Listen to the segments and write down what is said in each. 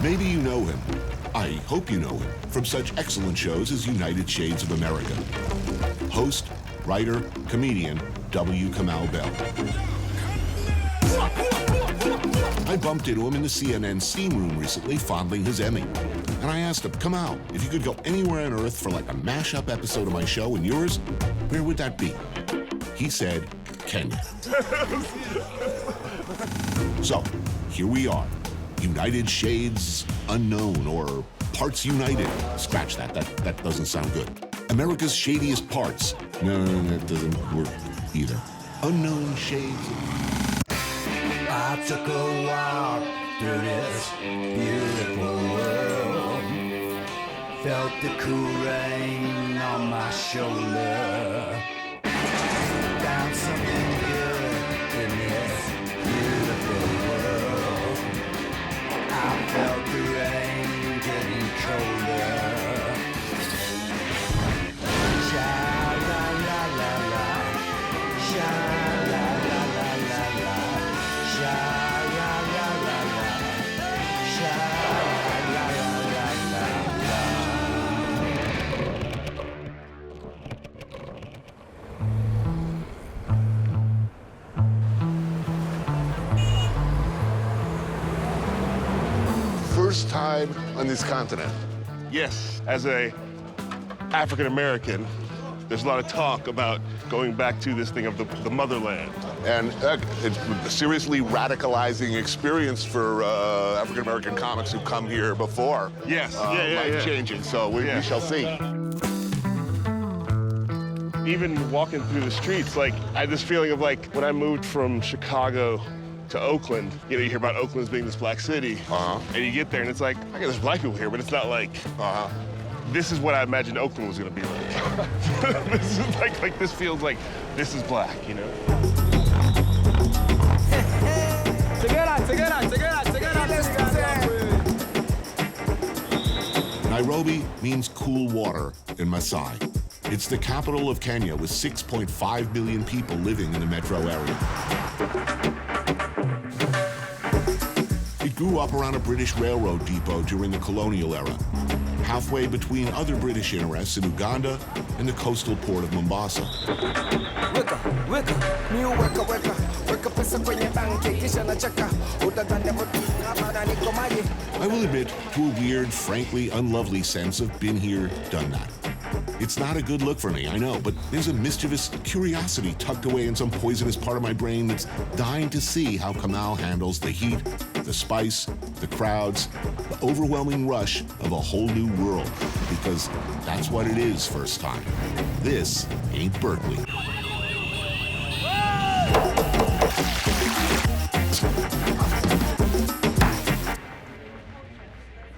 Maybe you know him. I hope you know him from such excellent shows as United Shades of America. Host, writer, comedian, W. Kamau Bell. I bumped into him in the CNN steam room recently, fondling his Emmy. And I asked him, Kamau, if you could go anywhere on Earth for like a mashup episode of my show and yours, where would that be? He said, Kenya. So, here we are. United Shades Unknown, or Parts United. Scratch that. That doesn't sound good. America's Shadiest Parts. No, that doesn't work either. Unknown Shades. I took a walk through this beautiful world. Felt the cool rain on my shoulder. Found something good in this beautiful world. I felt the rain getting colder. Sha la la la la, sha la la la la la, sha la la la la, sha la la la la. First time on this continent. Yes, as a African American, there's a lot of talk about going back to this thing of the motherland. And it's a seriously radicalizing experience for African American comics who've come here before. Yes, Life-changing, so we shall see. Even walking through the streets, like, I had this feeling of like when I moved from Chicago to Oakland, you hear about Oakland as being this black city, and you get there and it's like, okay, there's black people here, but it's not like, this is what I imagined Oakland was gonna be like. This is like this feels like this is black, you know? Nairobi means cool water in Masai. It's the capital of Kenya with 6.5 million people living in the metro area. It grew up around a British railroad depot during the Colonial era, halfway between other British interests in Uganda and the coastal port of Mombasa. I will admit to a weird, frankly unlovely sense of been here, done that. It's not a good look for me, I know, but there's a mischievous curiosity tucked away in some poisonous part of my brain that's dying to see how Kamau handles the heat, the spice, the crowds, the overwhelming rush of a whole new world. Because that's what it is first time. This ain't Berkeley.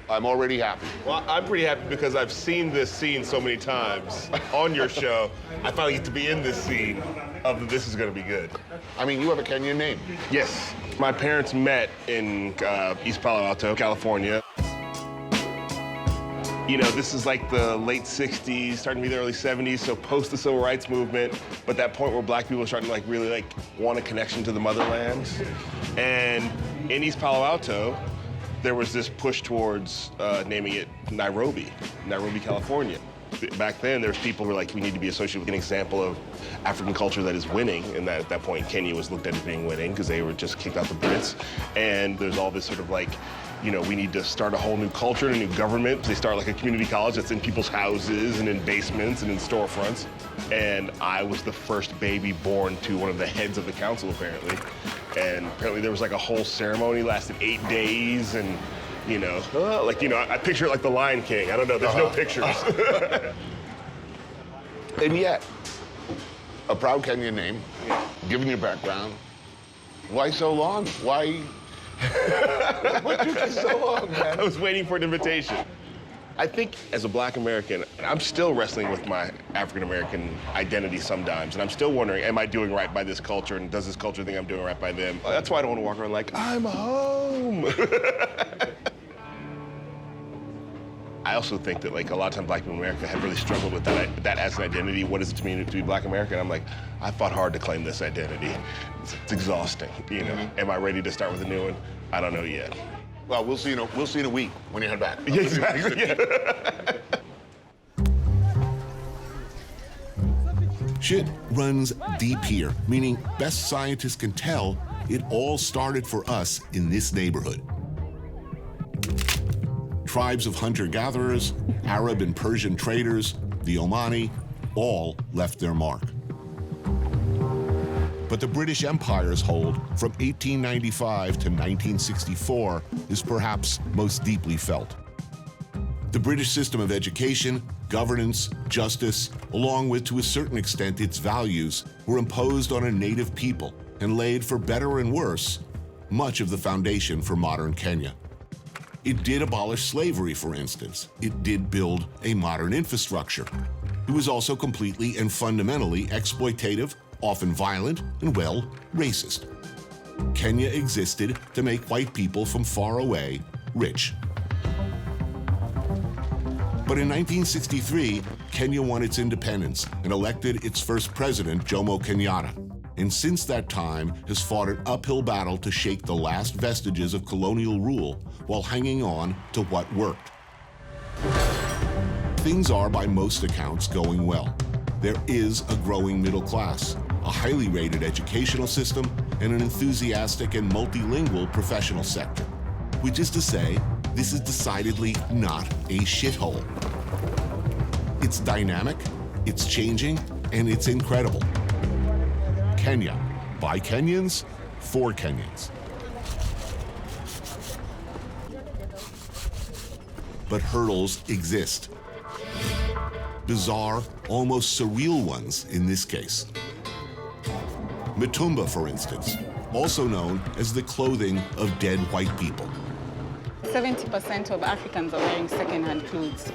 I'm already happy. Well, I'm pretty happy because I've seen this scene so many times on your show. I finally get to be in this scene of this is gonna be good. I mean, you have a Kenyan name. Yes, my parents met in East Palo Alto, California. You know, this is like the late 60s, starting to be the early 70s, so post the civil rights movement, but that point where black people are starting to like really like want a connection to the motherland. And in East Palo Alto, there was this push towards naming it Nairobi, California. Back then, there's people who were like, we need to be associated with an example of African culture that is winning, and that at that point, Kenya was looked at as being winning because they were just kicked out the Brits. And there's all this sort of like, you know, we need to start a whole new culture and a new government. They start like a community college that's in people's houses and in basements and in storefronts. And I was the first baby born to one of the heads of the council, apparently. And apparently there was like a whole ceremony, lasted 8 days, and you know, I picture it like the Lion King. I don't know, there's no pictures. And yet, a proud Kenyan name, given your background, why so long? Why? What took you so long, man? I was waiting for an invitation. I think as a black American, I'm still wrestling with my African American identity sometimes, and I'm still wondering, am I doing right by this culture, and does this culture think I'm doing right by them? That's why I don't want to walk around like, I'm home. I also think that like a lot of times black people in America have really struggled with that as an identity. What is it to me to be black American? I'm like, I fought hard to claim this identity. It's exhausting, you know. Am I ready to start with a new one? I don't know yet. Well, we'll see in a week when you head back. Yeah, exactly. Yeah. Shit runs deep here, meaning best scientists can tell it all started for us in this neighborhood. Tribes of hunter-gatherers, Arab and Persian traders, the Omani, all left their mark. But the British Empire's hold from 1895 to 1964 is perhaps most deeply felt. The British system of education, governance, justice, along with, to a certain extent, its values, were imposed on a native people and laid, for better and worse, much of the foundation for modern Kenya. It did abolish slavery, for instance. It did build a modern infrastructure. It was also completely and fundamentally exploitative, often violent, and, well, racist. Kenya existed to make white people from far away rich. But in 1963, Kenya won its independence and elected its first president, Jomo Kenyatta, and since that time has fought an uphill battle to shake the last vestiges of colonial rule while hanging on to what worked. Things are, by most accounts, going well. There is a growing middle class, a highly rated educational system, and an enthusiastic and multilingual professional sector, which is to say, this is decidedly not a shithole. It's dynamic, it's changing, and it's incredible. Kenya, by Kenyans, for Kenyans. But hurdles exist. Bizarre, almost surreal ones in this case. Mitumba, for instance, also known as the clothing of dead white people. 70% of Africans are wearing secondhand clothes.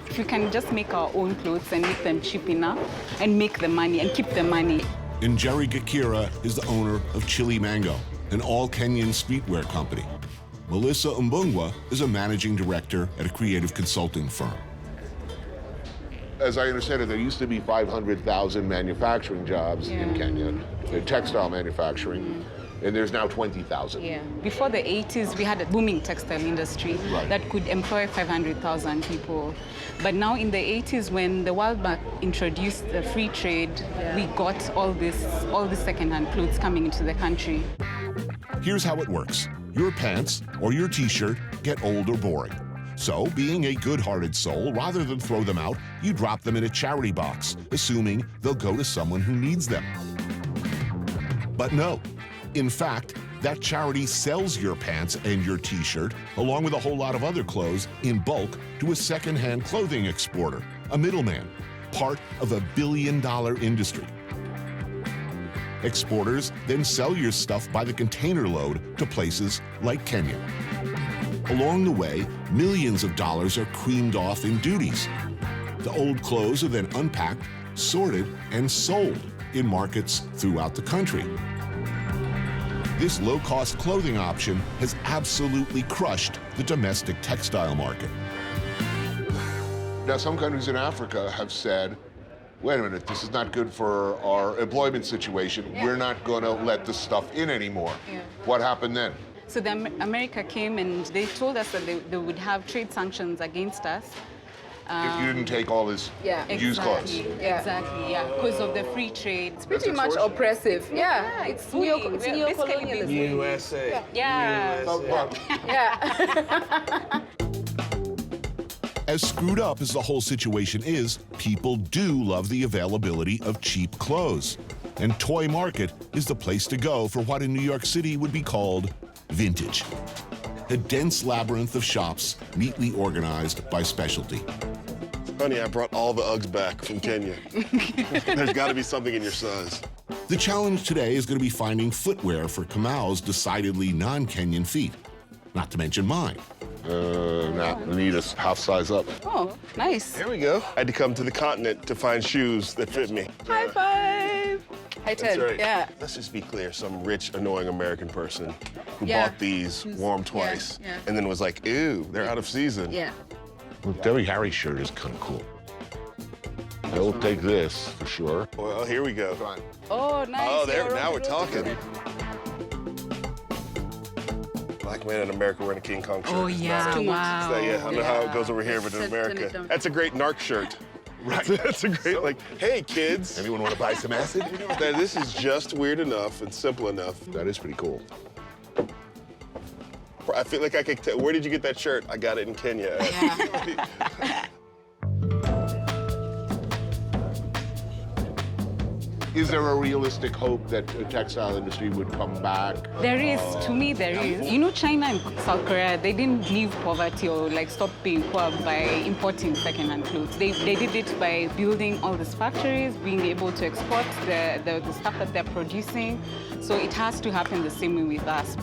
If we can just make our own clothes and make them cheap enough and make the money and keep the money. And Jerry Gakira is the owner of Chili Mango, an all-Kenyan streetwear company. Melissa Mbungwa is a managing director at a creative consulting firm. As I understand it, there used to be 500,000 manufacturing jobs in Kenya, textile manufacturing, and there's now 20,000. Yeah. Before the 80s, we had a booming textile industry that could employ 500,000 people. But now in the 80s, when the World Bank introduced the free trade, we got all this secondhand clothes coming into the country. Here's how it works. Your pants or your t-shirt get old or boring. So, being a good-hearted soul, rather than throw them out, you drop them in a charity box, assuming they'll go to someone who needs them. But no. In fact, that charity sells your pants and your t-shirt, along with a whole lot of other clothes, in bulk to a second-hand clothing exporter, a middleman, part of a billion-dollar industry. Exporters then sell your stuff by the container load to places like Kenya. Along the way, millions of dollars are creamed off in duties. The old clothes are then unpacked, sorted, and sold in markets throughout the country. This low-cost clothing option has absolutely crushed the domestic textile market. Now, some countries in Africa have said, wait a minute, this is not good for our employment situation. We're not going to let this stuff in anymore. What happened then? So America came and they told us that they would have trade sanctions against us. If you didn't take all this used clothes. Exactly, because of the free trade. It's pretty much oppressive. Yeah, it's neocolonialism. USA. Yeah. As screwed up as the whole situation is, people do love the availability of cheap clothes. And Toy Market is the place to go for what in New York City would be called vintage. A dense labyrinth of shops neatly organized by specialty. Honey, I brought all the Uggs back from Kenya. There's got to be something in your size. The challenge today is going to be finding footwear for Kamau's decidedly non-Kenyan feet, not to mention mine. I need a half size up. Oh, nice. There we go. I had to come to the continent to find shoes that fit me. High five. High That's 10. right. Yeah. Let's just be clear, some rich, annoying American person who bought these, wore them twice, and then was like, ew, they're out of season. Yeah. Well, Debbie Harry's shirt is kind of cool. I will take this for sure. Well, here we go. Oh, nice. Oh, there, now we're talking. Black man in America wearing a King Kong shirt. Oh, yeah, wow. So, yeah, I don't know how it goes over here, but in America. That's a great narc shirt. Right. That's a great, like, hey, kids. Anyone want to buy some acid? This is just weird enough and simple enough. That is pretty cool. I feel like I could tell. Where did you get that shirt? I got it in Kenya. Yeah. Is there a realistic hope that the textile industry would come back? There is, to me, there is. You know, China and South Korea, they didn't leave poverty or like stop being poor by importing secondhand clothes. They did it by building all these factories, being able to export the stuff that they're producing. So it has to happen the same way with us.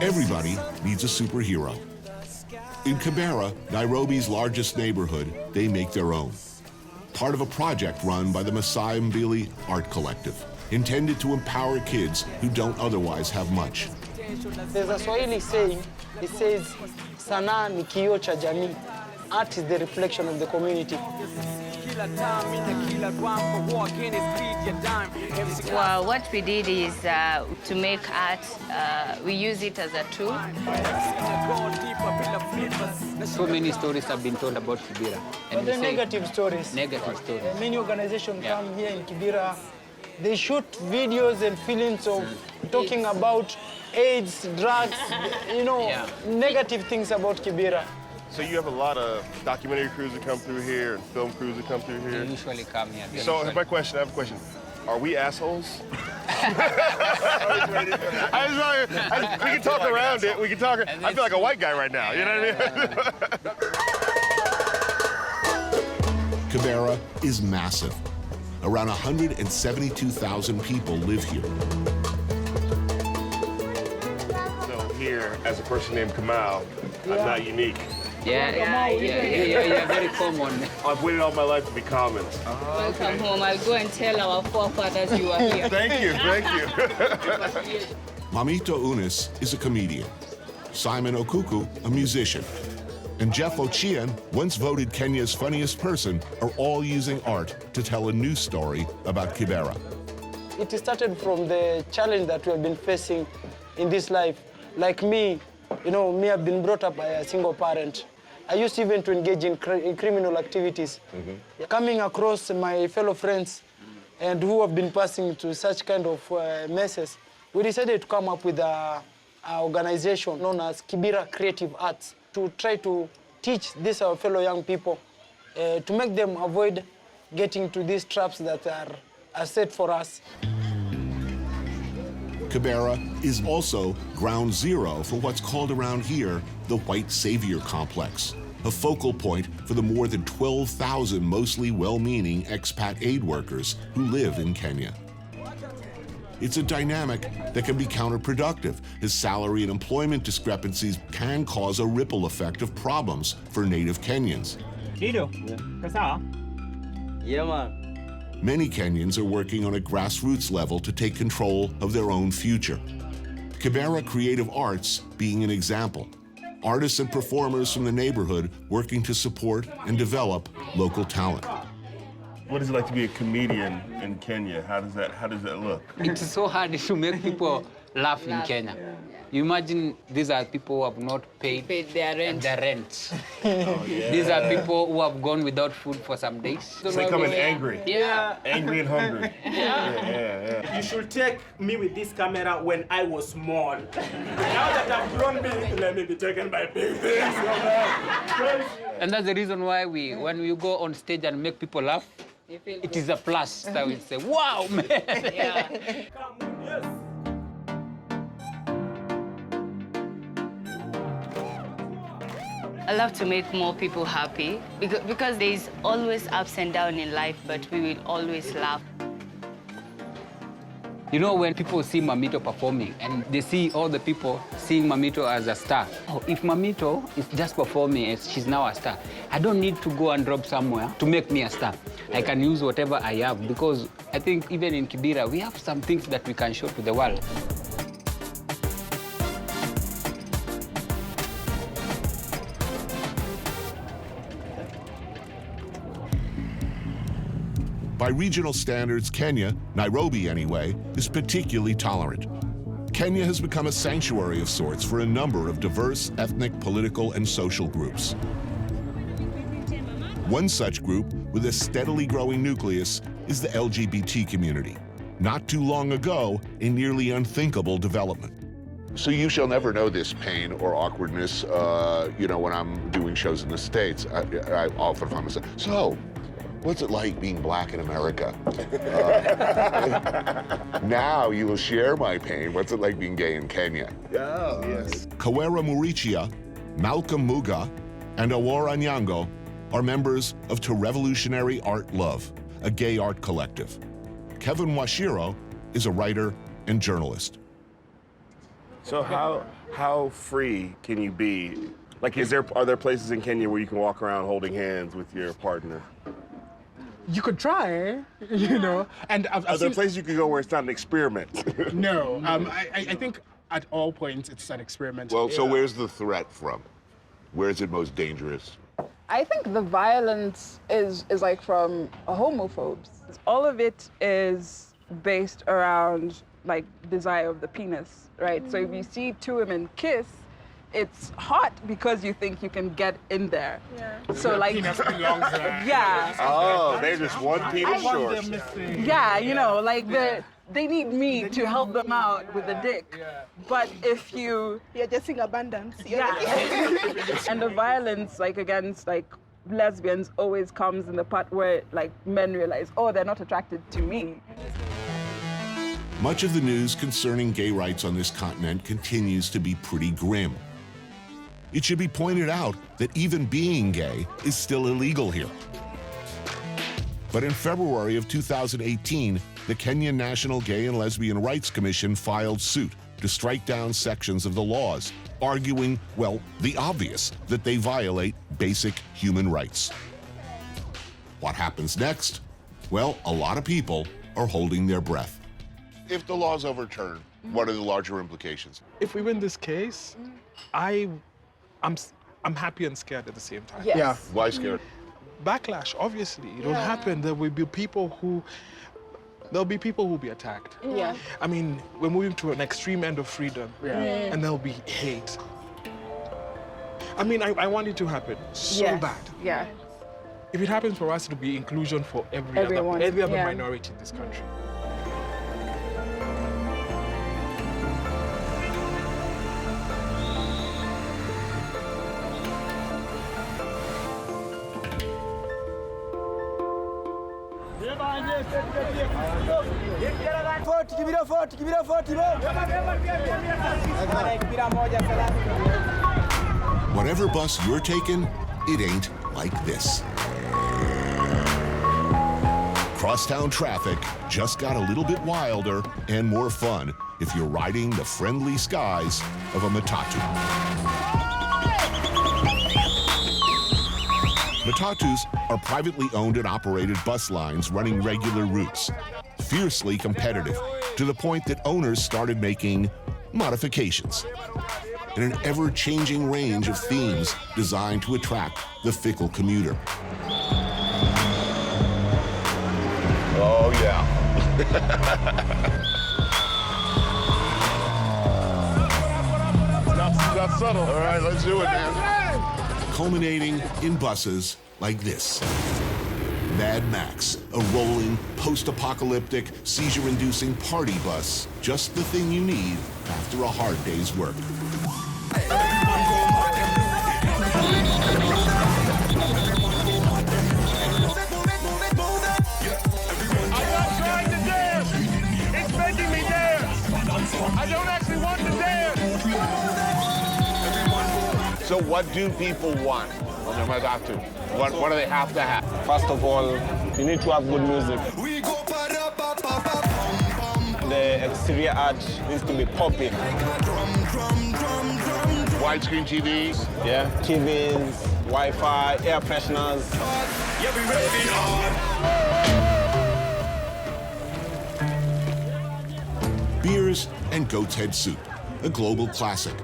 Everybody needs a superhero. In Kibera, Nairobi's largest neighborhood, they make their own. Part of a project run by the Masai Art Collective, intended to empower kids who don't otherwise have much. There's a Swahili saying, it says, sanaa ni kioo cha jamii. Art is the reflection of the community. Well, what we did is to make art, we use it as a tool. So many stories have been told about Kibera. But they're negative stories. Negative stories. Many organizations come here in Kibera, they shoot videos and films of talking about AIDS, drugs, you know, negative things about Kibera. So you have a lot of documentary crews that come through here and film crews that come through here? They usually come here. So I have a question. Are we assholes? We can talk around it. We can talk. I feel like a white guy right now. You know what I mean? Kibera is massive. Around 172,000 people live here. So here, as a person named Kamal, I'm not unique. Yeah, very common. I've waited all my life to be common. Welcome home. I'll go and tell our forefathers you are here. Thank you. Mamito Unis is a comedian. Simon Okuku, a musician. And Jeff Ochieng, once voted Kenya's funniest person, are all using art to tell a new story about Kibera. It started from the challenge that we have been facing in this life. Like me, you know, I've been brought up by a single parent. I used even to engage in criminal activities. Coming across my fellow friends and who have been passing to such kind of messes, we decided to come up with an organization known as Kibera Creative Arts to try to teach these our fellow young people to make them avoid getting to these traps that are set for us. Kibera is also ground zero for what's called around here the white savior complex, a focal point for the more than 12,000 mostly well-meaning expat aid workers who live in Kenya. It's a dynamic that can be counterproductive, as salary and employment discrepancies can cause a ripple effect of problems for native Kenyans. Yeah, man. Many Kenyans are working on a grassroots level to take control of their own future. Kibera Creative Arts being an example. Artists and performers from the neighborhood working to support and develop local talent. What is it like to be a comedian in Kenya? How does that look? It's so hard to make people laugh in Kenya. You imagine these are people who have not paid their rent. These are people who have gone without food for some days. So they come in angry. Yeah. Angry and hungry. You should take me with this camera when I was small. Now that I've grown big, let me be taken by big things. And that's the reason why when we go on stage and make people laugh, it is a plus. So we say, wow, man. Yeah. Yes. I love to make more people happy because there's always ups and downs in life, but we will always laugh. You know, when people see Mamito performing and they see all the people seeing Mamito as a star. Oh, if Mamito is just performing and she's now a star, I don't need to go and drop somewhere to make me a star. I can use whatever I have because I think even in Kibera, we have some things that we can show to the world. By regional standards, Kenya, Nairobi anyway, is particularly tolerant. Kenya has become a sanctuary of sorts for a number of diverse ethnic, political, and social groups. One such group with a steadily growing nucleus is the LGBT community. Not too long ago, a nearly unthinkable development. So you shall never know this pain or awkwardness, when I'm doing shows in the States. I often find myself, so, what's it like being black in America? Now you will share my pain. What's it like being gay in Kenya? Oh, yes. Kawera Murichia, Malcolm Muga, and Awara Nyango are members of To Revolutionary Art Love, a gay art collective. Kevin Washiro is a writer and journalist. So how free can you be? Like, are there places in Kenya where you can walk around holding hands with your partner? You could try, And Are there places you could go where it's not an experiment? No, I think at all points it's an experiment. Well, so where's the threat from? Where is it most dangerous? I think the violence is like from homophobes. All of it is based around like desire of the penis, right? So if you see two women kiss, it's hot because you think you can get in there. Yeah. So like, penis belongs there. Yeah. Oh, they're just one penis short. Yeah, like they need me to help them out with the dick. Yeah. But if you're just in abundance. Yeah. And the violence like against like lesbians always comes in the part where like men realize, oh, they're not attracted to me. Much of the news concerning gay rights on this continent continues to be pretty grim. It should be pointed out that even being gay is still illegal here. But in February of 2018, the Kenyan National Gay and Lesbian Rights Commission filed suit to strike down sections of the laws, arguing, well, the obvious, that they violate basic human rights. What happens next? Well, a lot of people are holding their breath. If the law's overturned, what are the larger implications? If we win this case, I'm happy and scared at the same time. Yes. Yeah. Why scared? Backlash, obviously. It'll happen. There will be people who will be attacked. Yeah. I mean, we're moving to an extreme end of freedom. Yeah. And there'll be hate. I mean, I want it to happen so bad. Yeah. If it happens for us, it'll be inclusion for every Everyone, other yeah. minority in this country. Whatever bus you're taking, it ain't like this. Crosstown traffic just got a little bit wilder and more fun if you're riding the friendly skies of a Matatu. Matatus are privately owned and operated bus lines running regular routes, fiercely competitive, to the point that owners started making modifications in an ever-changing range of themes designed to attract the fickle commuter. Oh, yeah. Not subtle. All right, let's do it, man. Culminating in buses like this. Mad Max, a rolling, post-apocalyptic, seizure-inducing party bus. Just the thing you need after a hard day's work. I'm not trying to dance. It's making me dance. I don't actually want to dance. So what do people want on their Matatu? What do they have to have? First of all, you need to have good music. The exterior art needs to be popping. Widescreen TVs? Yeah, TVs, Wi-Fi, air fresheners. Beers and goat's head soup, a global classic.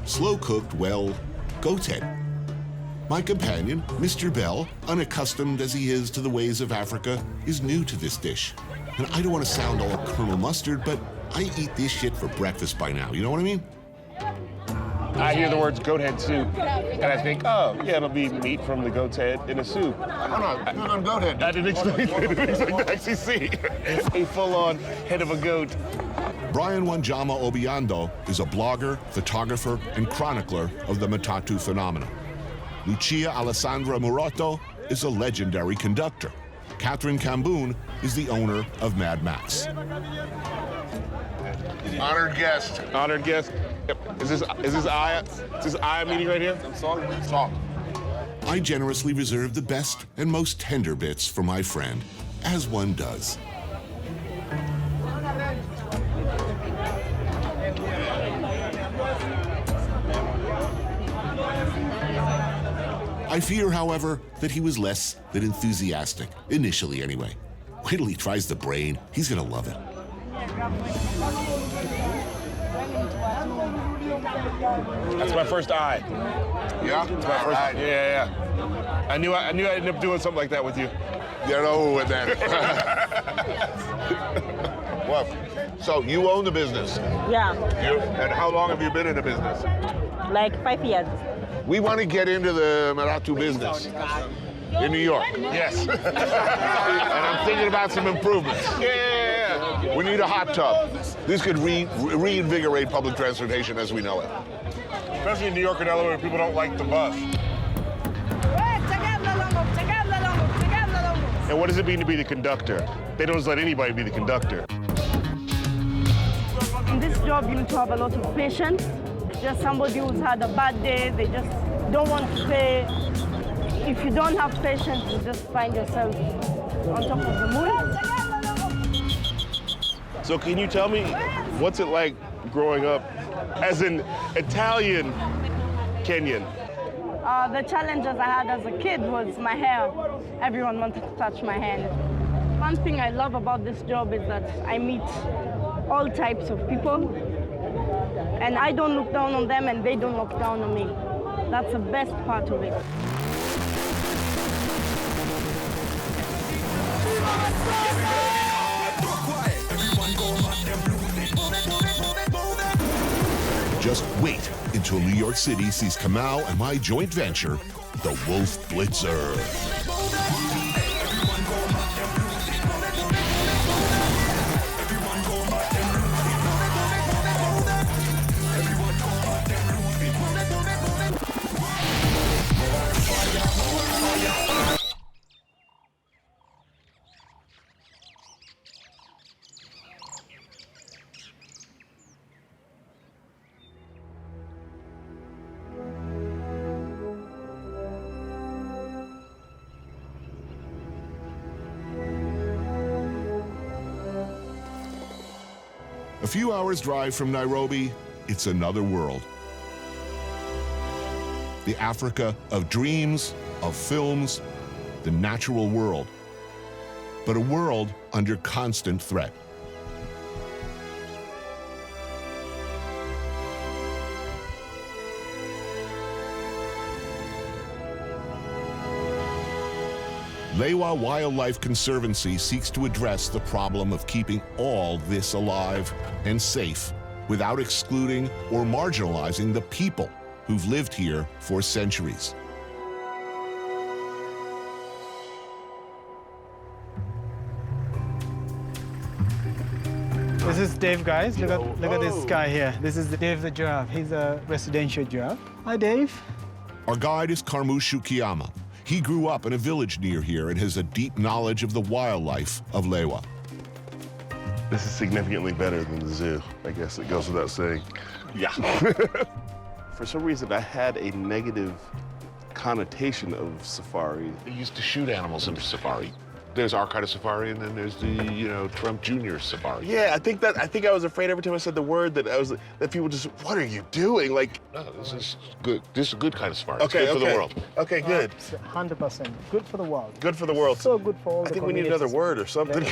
Slow cooked, well, goat's head. My companion, Mr. Bell, unaccustomed as he is to the ways of Africa, is new to this dish. And I don't want to sound all Colonel Mustard, but I eat this shit for breakfast by now. You know what I mean? I hear the words goat head soup, and I think, oh, yeah, it'll be meat from the goat's head in a soup. Oh, no, goat head. I didn't expect to actually see a full-on head of a goat. Brian Wanjama Obiando is a blogger, photographer, and chronicler of the Matatu phenomenon. Lucia Alessandra Murato is a legendary conductor. Catherine Camboon is the owner of Mad Max. Honored guest. Honored guest. Yep. Is this I meeting right here? Song. I generously reserve the best and most tender bits for my friend, as one does. I fear, however, that he was less than enthusiastic, initially anyway. Wait till he tries the brain, he's gonna love it. That's my first eye. Yeah? That's my first. Right. Yeah. I knew I'd end up doing something like that with you. Get over with that. Well, so you own the business. Yeah, And how long have you been in the business? like 5 years. We want to get into the Matatu business in New York. Yes. And I'm thinking about some improvements. Yeah. We need a hot tub. This could reinvigorate public transportation as we know it. Especially in New York and LA where people don't like the bus. And what does it mean to be the conductor? They don't just let anybody be the conductor. In this job, you need to have a lot of patience. Just somebody who's had a bad day, they just don't want to pay. If you don't have patience, you just find yourself on top of the moon. So can you tell me, what's it like growing up as an Italian Kenyan? The challenges I had as a kid was my hair. Everyone wanted to touch my hair. One thing I love about this job is that I meet all types of people. And I don't look down on them and they don't look down on me. That's the best part of it. Just wait until New York City sees Kamau and my joint venture, the Wolf Blitzer. A few hours drive from Nairobi, it's another world. The Africa of dreams, of films, the natural world. But a world under constant threat. Lewa Wildlife Conservancy seeks to address the problem of keeping all this alive and safe without excluding or marginalizing the people who've lived here for centuries. This is Dave, guys. Look at this guy here. This is Dave the giraffe. He's a residential giraffe. Hi, Dave. Our guide is Karmushu Kiyama. He grew up in a village near here and has a deep knowledge of the wildlife of Lewa. This is significantly better than the zoo. I guess it goes without saying. Yeah. For some reason, I had a negative connotation of safari. They used to shoot animals in safari. There's our kind of safari, and then there's the, Trump Jr. safari. Yeah, I think I was afraid every time I said the word that people just, what are you doing? Like, no, this is good. This is a good kind of safari. Okay, it's good for the world. Okay, good. 100%. Good for the world. Good for the world. So good for all the I think we need another word or something.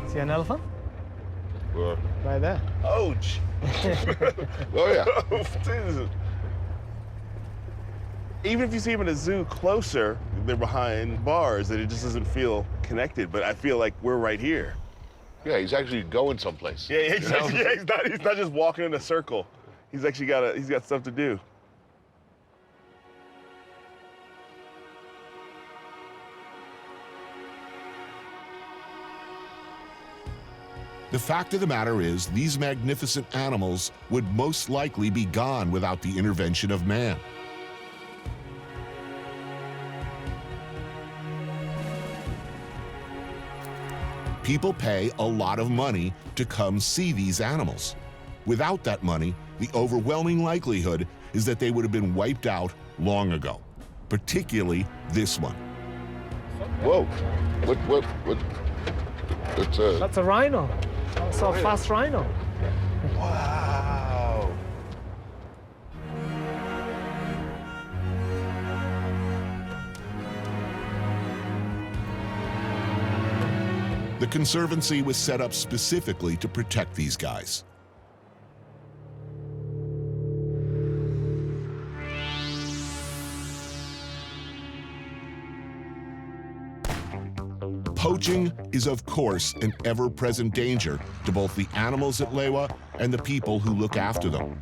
See an elephant? Where? Right there. Ouch. Oh, yeah. Jesus. Even if you see them in a zoo closer, they're behind bars, and it just doesn't feel connected. But I feel like we're right here. Yeah, he's actually going someplace. Yeah, exactly. Yeah, he's not just walking in a circle. He's actually got stuff to do. The fact of the matter is, these magnificent animals would most likely be gone without the intervention of man. People pay a lot of money to come see these animals. Without that money, the overwhelming likelihood is that they would have been wiped out long ago, particularly this one. Whoa, what? That's a rhino. That's a fast rhino. Wow. The Conservancy was set up specifically to protect these guys. Poaching is, of course, an ever-present danger to both the animals at Lewa and the people who look after them.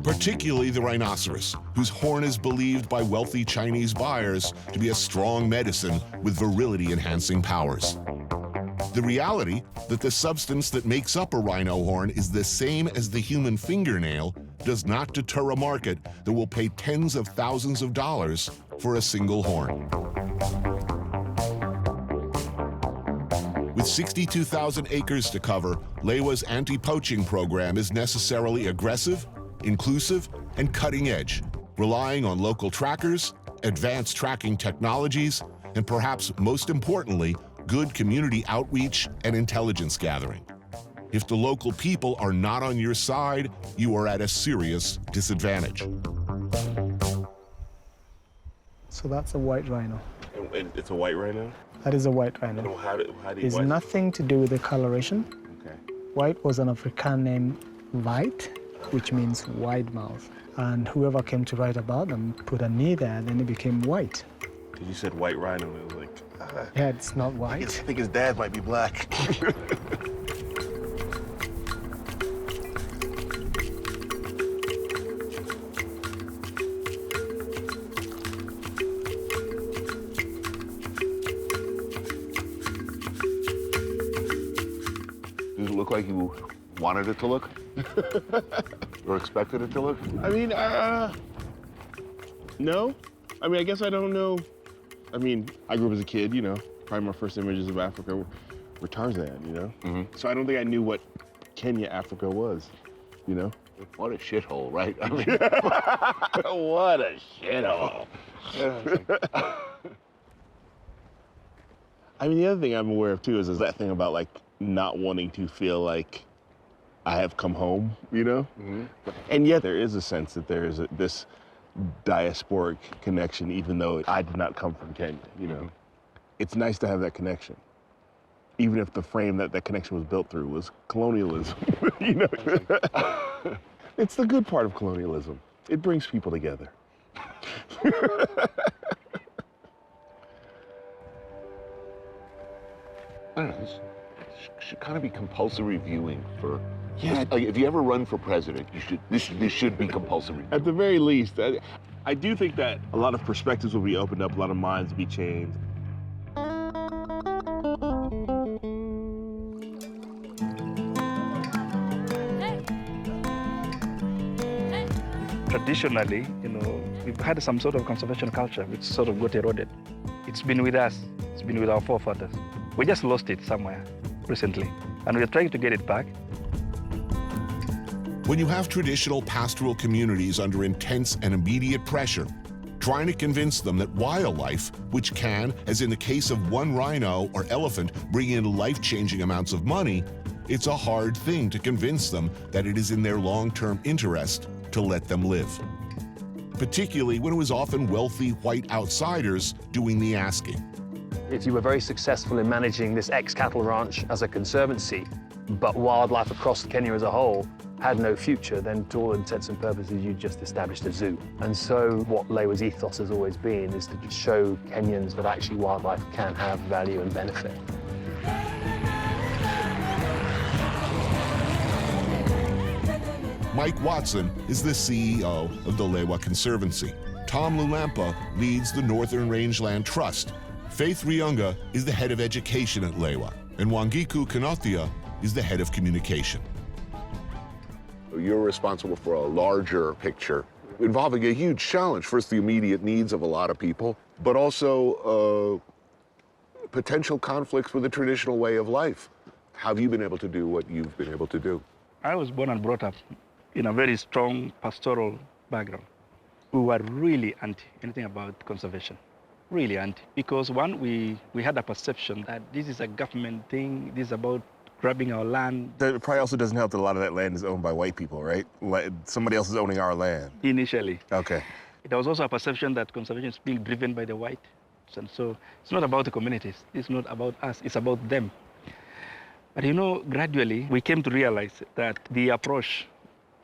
Particularly the rhinoceros, whose horn is believed by wealthy Chinese buyers to be a strong medicine with virility-enhancing powers. The reality that the substance that makes up a rhino horn is the same as the human fingernail does not deter a market that will pay tens of thousands of dollars for a single horn. With 62,000 acres to cover, Lewa's anti-poaching program is necessarily aggressive, inclusive, and cutting edge, relying on local trackers, advanced tracking technologies, and perhaps most importantly, good community outreach and intelligence gathering. If the local people are not on your side, you are at a serious disadvantage. So that's a white rhino. And it's a white rhino? That is a white rhino. And how do you It's nothing to do with the coloration. Okay. White was an African name, white, which means wide mouth. And whoever came to write about them put a knee there, then it became white. You said white rhino, and it was like, yeah, it's not white. I think his dad might be black. Does it look like you wanted it to look? Or expected it to look? I mean, no. I mean, I guess I don't know. I mean, I grew up as a kid, Probably my first images of Africa were Tarzan, Mm-hmm. So I don't think I knew what Kenya, Africa was, What a shithole, right? I mean, What a shithole. I mean, the other thing I'm aware of, too, is that thing about, like, not wanting to feel like I have come home, Mm-hmm. And yet there is a sense that there is this diasporic connection, even though I did not come from Kenya, Mm-hmm. It's nice to have that connection, even if the frame that connection was built through was colonialism, It's the good part of colonialism. It brings people together. I don't know, this should kind of be compulsory viewing for. Yeah. Like, if you ever run for president, this should be compulsory. At the very least, I do think that a lot of perspectives will be opened up, a lot of minds will be changed. Traditionally, we've had some sort of conservation culture which sort of got eroded. It's been with us. It's been with our forefathers. We just lost it somewhere recently, and we're trying to get it back. When you have traditional pastoral communities under intense and immediate pressure, trying to convince them that wildlife, which can, as in the case of one rhino or elephant, bring in life-changing amounts of money, it's a hard thing to convince them that it is in their long-term interest to let them live. Particularly when it was often wealthy white outsiders doing the asking. If you were very successful in managing this ex-cattle ranch as a conservancy, but wildlife across Kenya as a whole had no future, then to all intents and purposes, you just established a zoo. And so what Lewa's ethos has always been is to just show Kenyans that actually wildlife can have value and benefit. Mike Watson is the CEO of the Lewa Conservancy. Tom Lulampa leads the Northern Rangeland Trust. Faith Riunga is the head of education at Lewa, and Wangiku Kanothia is the head of communication. You're responsible for a larger picture involving a huge challenge. First, the immediate needs of a lot of people, but also potential conflicts with the traditional way of life. How have you been able to do what you've been able to do? I was born and brought up in a very strong pastoral background. We were really anti anything about conservation, really anti. Because one, we had a perception that this is a government thing, this is about grabbing our land. That probably also doesn't help that a lot of that land is owned by white people, right? Like, somebody else is owning our land. Initially. Okay. There was also a perception that conservation is being driven by the whites. And so it's not about the communities, it's not about us, it's about them. But gradually we came to realize that the approach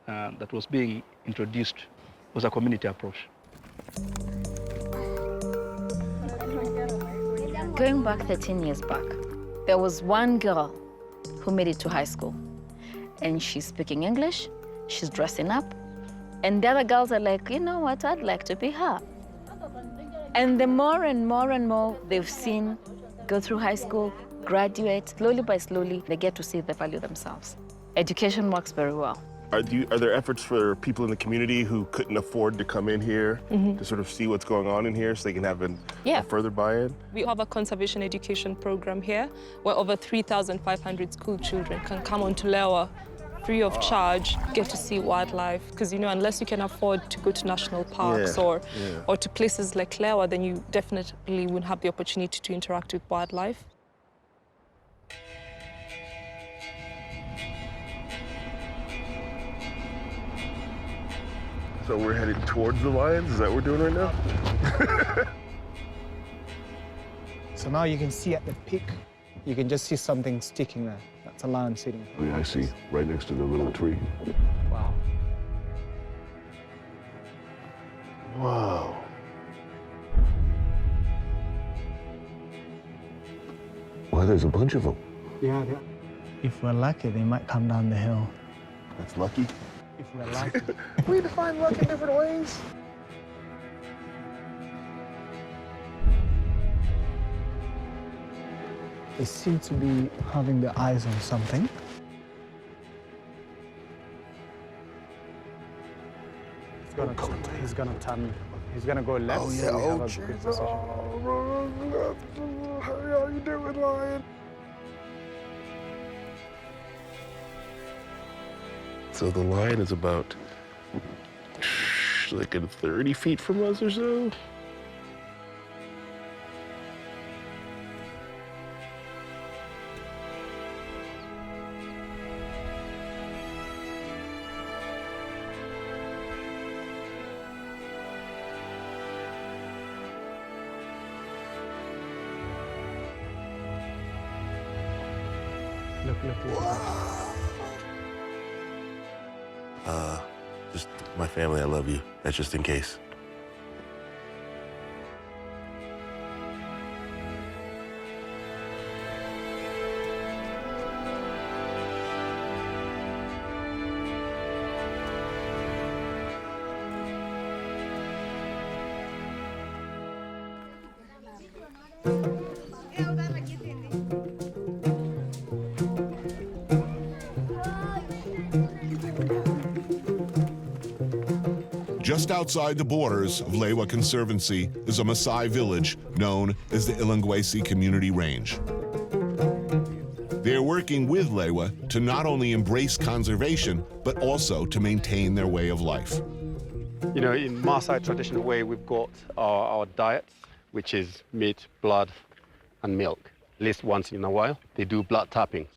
that was being introduced was a community approach. Going back 13 years back, there was one girl who made it to high school. And she's speaking English, she's dressing up, and the other girls are like, you know what, I'd like to be her. And the more and more and more they've seen go through high school, graduate, slowly by slowly, they get to see the value themselves. Education works very well. Are there efforts for people in the community who couldn't afford to come in here to sort of see what's going on in here so they can have a further buy-in? We have a conservation education program here where over 3,500 school children can come onto Lewa free of charge, get to see wildlife. Because, unless you can afford to go to national parks or to places like Lewa, then you definitely wouldn't have the opportunity to interact with wildlife. So we're headed towards the lions? Is that what we're doing right now? So now you can see at the peak, you can just see something sticking there. That's a lion sitting. Oh, yeah, I see, right next to the little tree. Wow. Whoa. Well, there's a bunch of them. Yeah. If we're lucky, they might come down the hill. That's lucky. If we're lucky. We define luck in different ways. They seem to be having their eyes on something. He's gonna turn. He's gonna go left. Oh, yeah. So we have Oh, a geez. good position. How are you doing, lion? So the lion is about like 30 feet from us or so. Look. Just my family, I love you. That's just in case. Just outside the borders of Lewa Conservancy is a Masai village known as the Ilangwesi Community Range. They are working with Lewa to not only embrace conservation, but also to maintain their way of life. You know, in Masai traditional way, we've got our diets, which is meat, blood, and milk. At least once in a while, they do blood tapping.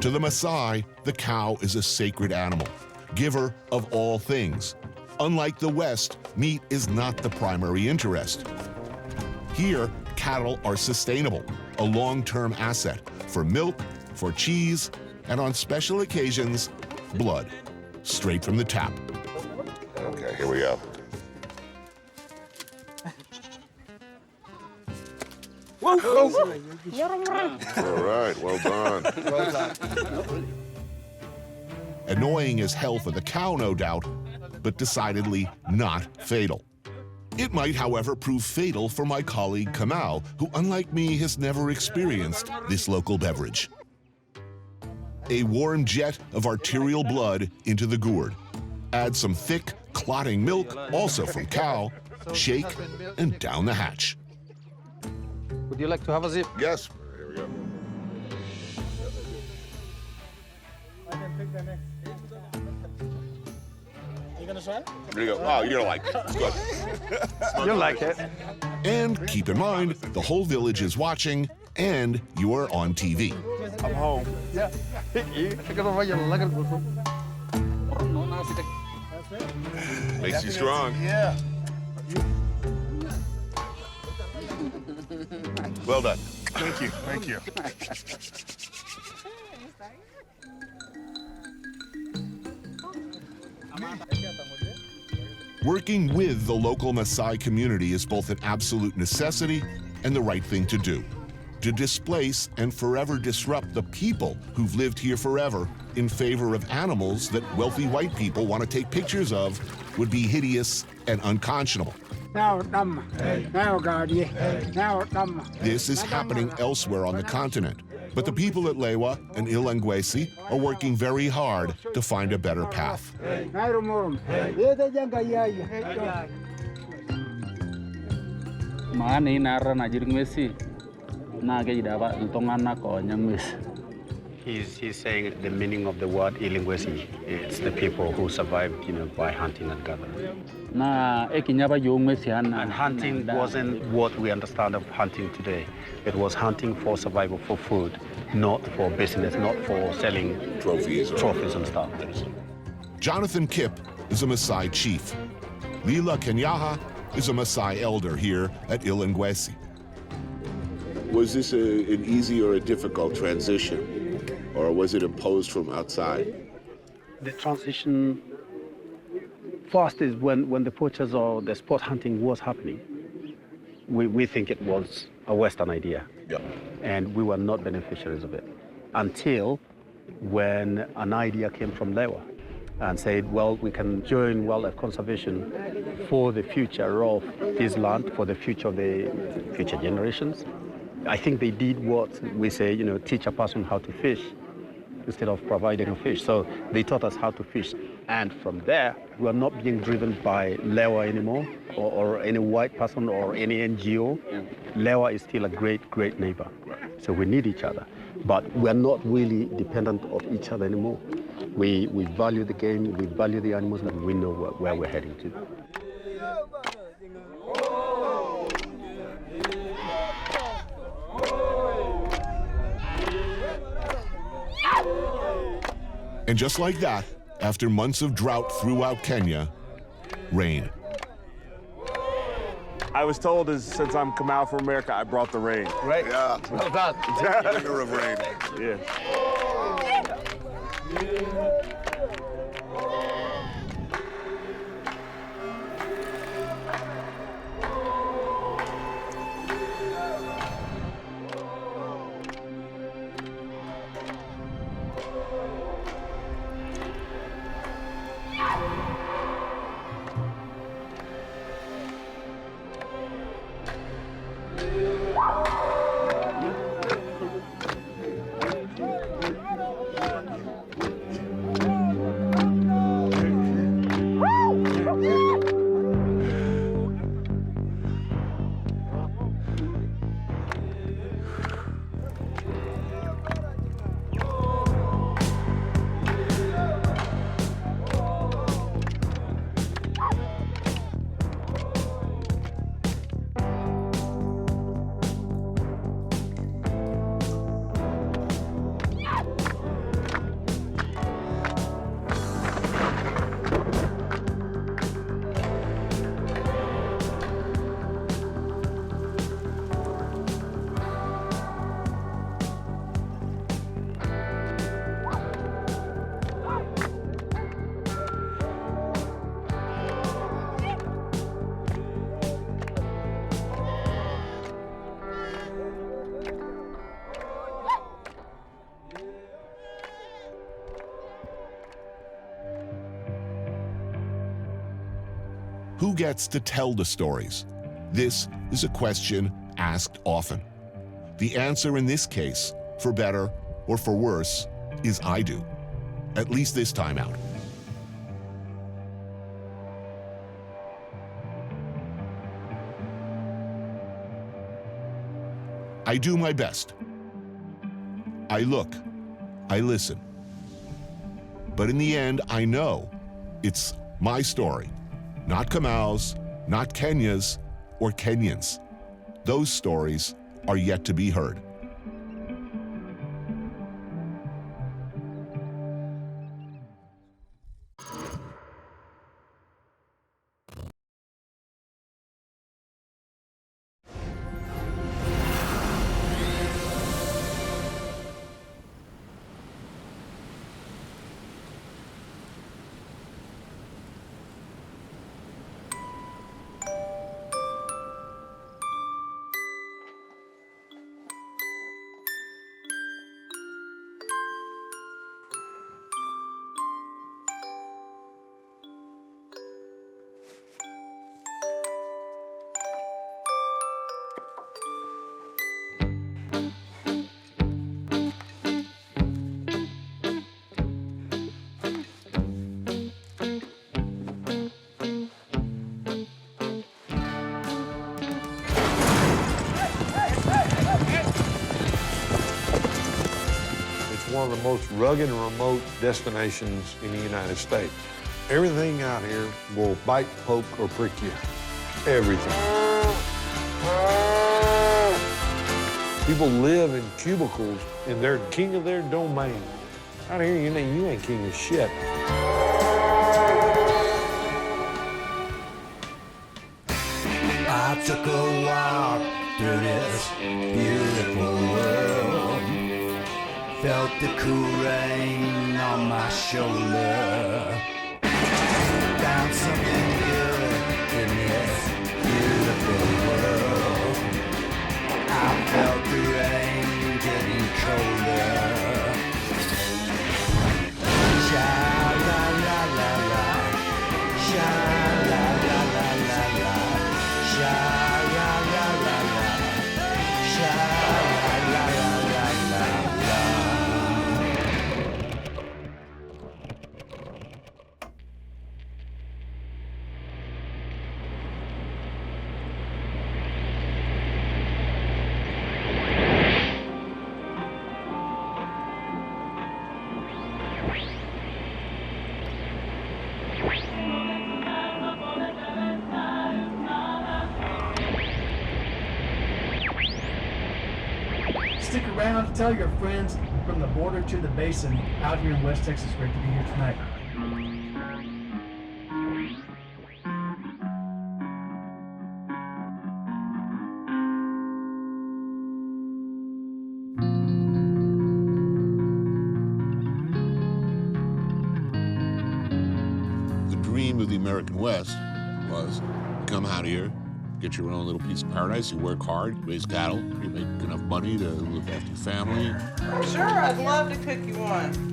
To the Masai, the cow is a sacred animal, giver of all things. Unlike the West, meat is not the primary interest. Here, cattle are sustainable, a long-term asset for milk, for cheese, and on special occasions, blood, straight from the tap. Okay, here we go. Whoa! All right, well done. Well done. Annoying as hell for the cow, no doubt, but decidedly not fatal. It might, however, prove fatal for my colleague Kamau, who, unlike me, has never experienced this local beverage. A warm jet of arterial blood into the gourd. Add some thick, clotting milk, also from cow, shake, and down the hatch. Would you like to have a sip? Yes. Here we go. You gonna try? Here you go. Oh, you're gonna like it. It's good. You'll like it. And keep in mind, the whole village is watching, and you are on TV. I'm home. Yeah. Makes you strong. Yeah. Well done. Thank you. Thank you. Working with the local Masai community is both an absolute necessity and the right thing to do. To displace and forever disrupt the people who've lived here forever in favor of animals that wealthy white people want to take pictures of would be hideous and unconscionable. This is happening elsewhere on the continent, but the people at Lewa and Ilangwesi are working very hard to find a better path. He's saying the meaning of the word Ilangwesi. It's the people who survived, you know, by hunting and gathering. And hunting wasn't what we understand of hunting today. It was hunting for survival, for food, not for business, not for selling trophies and stuff. Jonathan Kip is a Masai chief. Lila Kenyaha is a Masai elder here at Ilangwesi. Was this an easy or a difficult transition, or was it imposed from outside? The transition first is when the poachers or the sport hunting was happening. We think it was a Western idea, and we were not beneficiaries of it until when an idea came from Lewa and said, well, we can join wildlife conservation for the future of this land, for the future of the future generations. I think they did what we say, you know, teach a person how to fish instead of providing a fish. So they taught us how to fish. And from there, we are not being driven by Lewa anymore, or any white person or any NGO. Lewa is still a great, great neighbor. So we need each other. But we're not really dependent of each other anymore. We value the game, we value the animals, and we know where we're heading to. And just like that, after months of drought throughout Kenya, rain. I was told since I'm come out from America, I brought the rain. Right? Yeah. Well done. Bringer of rain. Yeah. Who gets to tell the stories? This is a question asked often. The answer in this case, for better or for worse, is I do. At least this time out. I do my best. I look. I listen. But in the end, I know it's my story, not Kamal's, not Kenya's, or Kenyans. Those stories are yet to be heard. One of the most rugged and remote destinations in the United States. Everything out here will bite, poke, or prick you. Everything. People live in cubicles and they're king of their domain. Out here, you ain't king of shit. I took a walk through this beautiful world. Felt the cool rain on my shoulder. Found something good in this beautiful world. I felt the rain getting colder. Sha la la la la, sha la la la la la, sha la la la la, sha la la la la la. Stick around to tell your friends from the border to the basin out here in West Texas. Great to be here tonight. The dream of the American West was come out here, get your own little piece of paradise, you work hard, raise cattle, you make enough money to look after your family. Sure, I'd love to cook you one.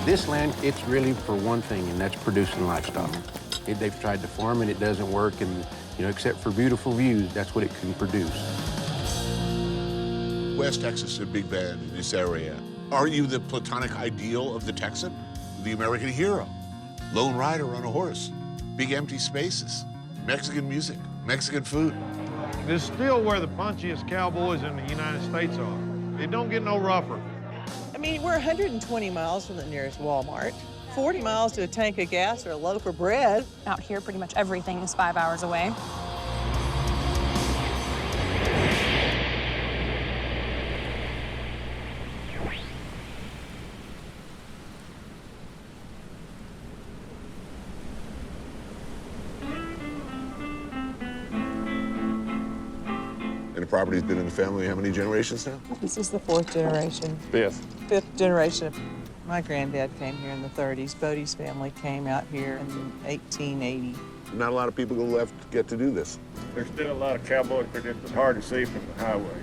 This land, it's really for one thing, and that's producing livestock. They've tried to farm and it doesn't work, and except for beautiful views, that's what it can produce. West Texas is a big band in this area. Are you the platonic ideal of the Texan? The American hero? Lone rider on a horse? Big empty spaces? Mexican music? Mexican food? This is still where the punchiest cowboys in the United States are. It don't get no rougher. I mean, we're 120 miles from the nearest Walmart, 40 miles to a tank of gas or a loaf of bread. Out here, pretty much everything is 5 hours away. property's been in the family how many generations now? This is the 4th generation. Fifth. 5th generation. My granddad came here in the 30s. Bodie's family came out here in 1880. Not a lot of people left get to do this. There's still a lot of cowboys, but it's hard to see from the highway.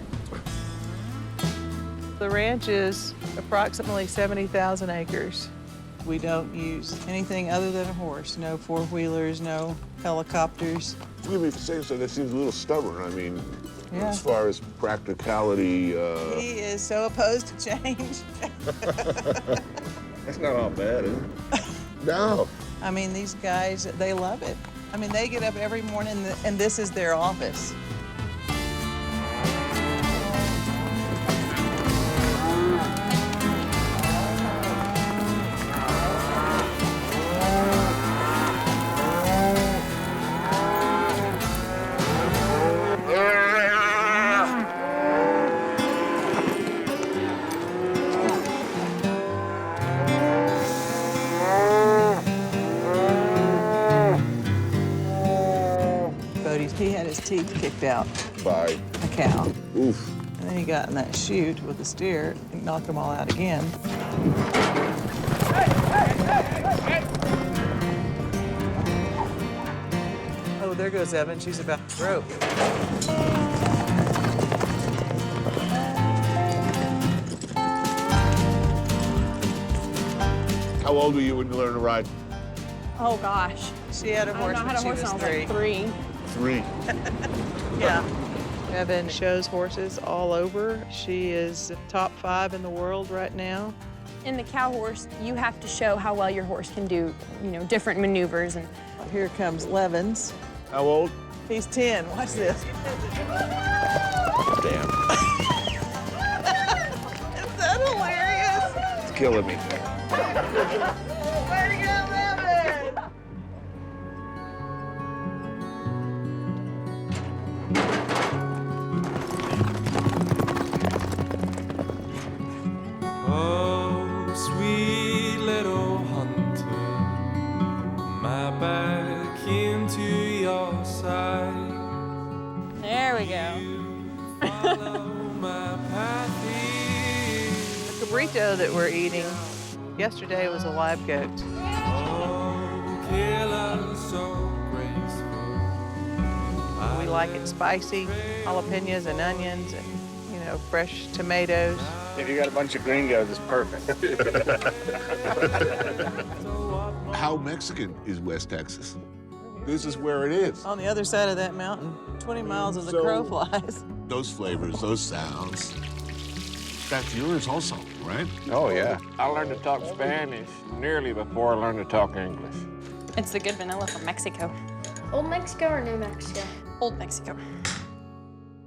The ranch is approximately 70,000 acres. We don't use anything other than a horse. No four-wheelers, no helicopters. Forgive me for saying so, that seems a little stubborn. I mean, Yeah. as far as practicality, He is so opposed to change. that's not all bad, is it? No. I mean, these guys, they love it. I mean, they get up every morning and this is their office. He had his teeth kicked out by a cow. Oof. And then he got in that chute with the steer and knocked them all out again. Oh, there goes Evan. She's about to rope. How old were you when you learned to ride? Oh gosh. She had a horse I when had a she horse was when I was 3. like 3. 3. Yeah. Evan shows horses all over. She is top 5 in the world right now. In the cow horse, you have to show how well your horse can do, you know, different maneuvers. And here comes Levins. How old? He's 10. Watch this. Damn. Is that hilarious? It's killing me. Way to go, Levin! Oh, sweet little hunter, my back into your side. there we go. My path The cabrito that we're eating yesterday was a live goat. killer so graceful. We like it spicy, jalapenos and onions and, you know, fresh tomatoes. If you got a bunch of gringos, it's perfect. How Mexican is West Texas? This is where it is. On the other side of that mountain, 20 miles as the crow flies. Those flavors, those sounds. That's yours also, right? Oh, yeah. I learned to talk Spanish nearly before I learned to talk English. It's the good vanilla from Mexico. Old Mexico or New Mexico? Old Mexico.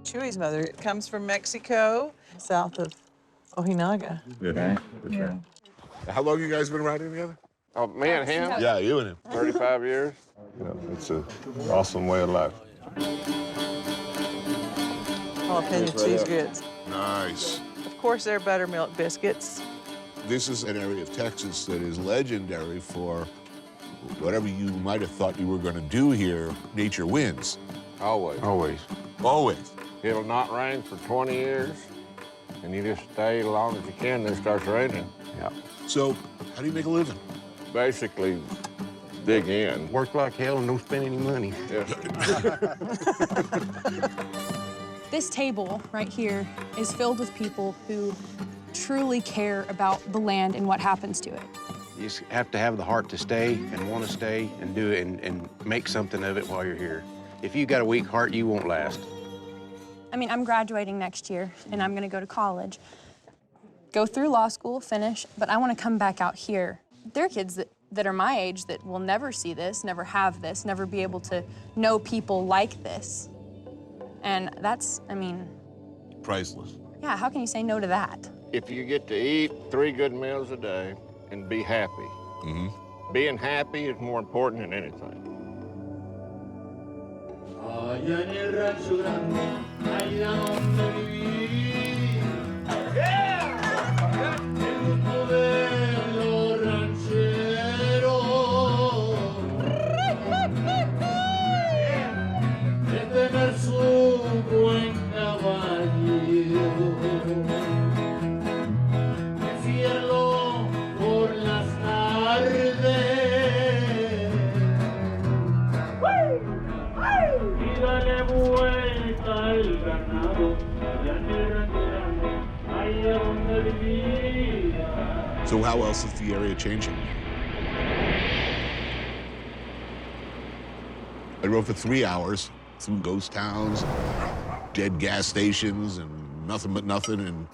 Chewy's mother comes from Mexico, south of Ojinaga. Yeah. Yeah. How long you guys been riding together? Oh, me and him? Yeah, you and him. 35 years. Yeah, it's an awesome way of life. Jalapeno cheese grits. Nice. Of course, they're buttermilk biscuits. This is an area of Texas that is legendary for whatever you might have thought you were going to do here, nature wins. Always. Always. Always. It'll not rain for 20 years, and you just stay as long as you can, then it starts raining. Yeah. So, how do you make a living? Basically, dig in. Work like hell and don't spend any money. Yeah. This table right here is filled with people who truly care about the land and what happens to it. You just have to have the heart to stay and want to stay and do it and make something of it while you're here. If you got a weak heart, you won't last. I mean, I'm graduating next year, and I'm gonna go to college, go through law school, finish, but I wanna come back out here. There are kids that are my age that will never see this, never have this, never be able to know people like this. And that's, I mean... Priceless. Yeah, how can you say no to that? If you get to eat 3 good meals a day and be happy, being happy is more important than anything. Allá en el rancho grande, allá donde viví. El grupo de los rancheros. De tener su buen caballo. So how else is the area changing? I drove for 3 hours through ghost towns, dead gas stations, and nothing but nothing, and,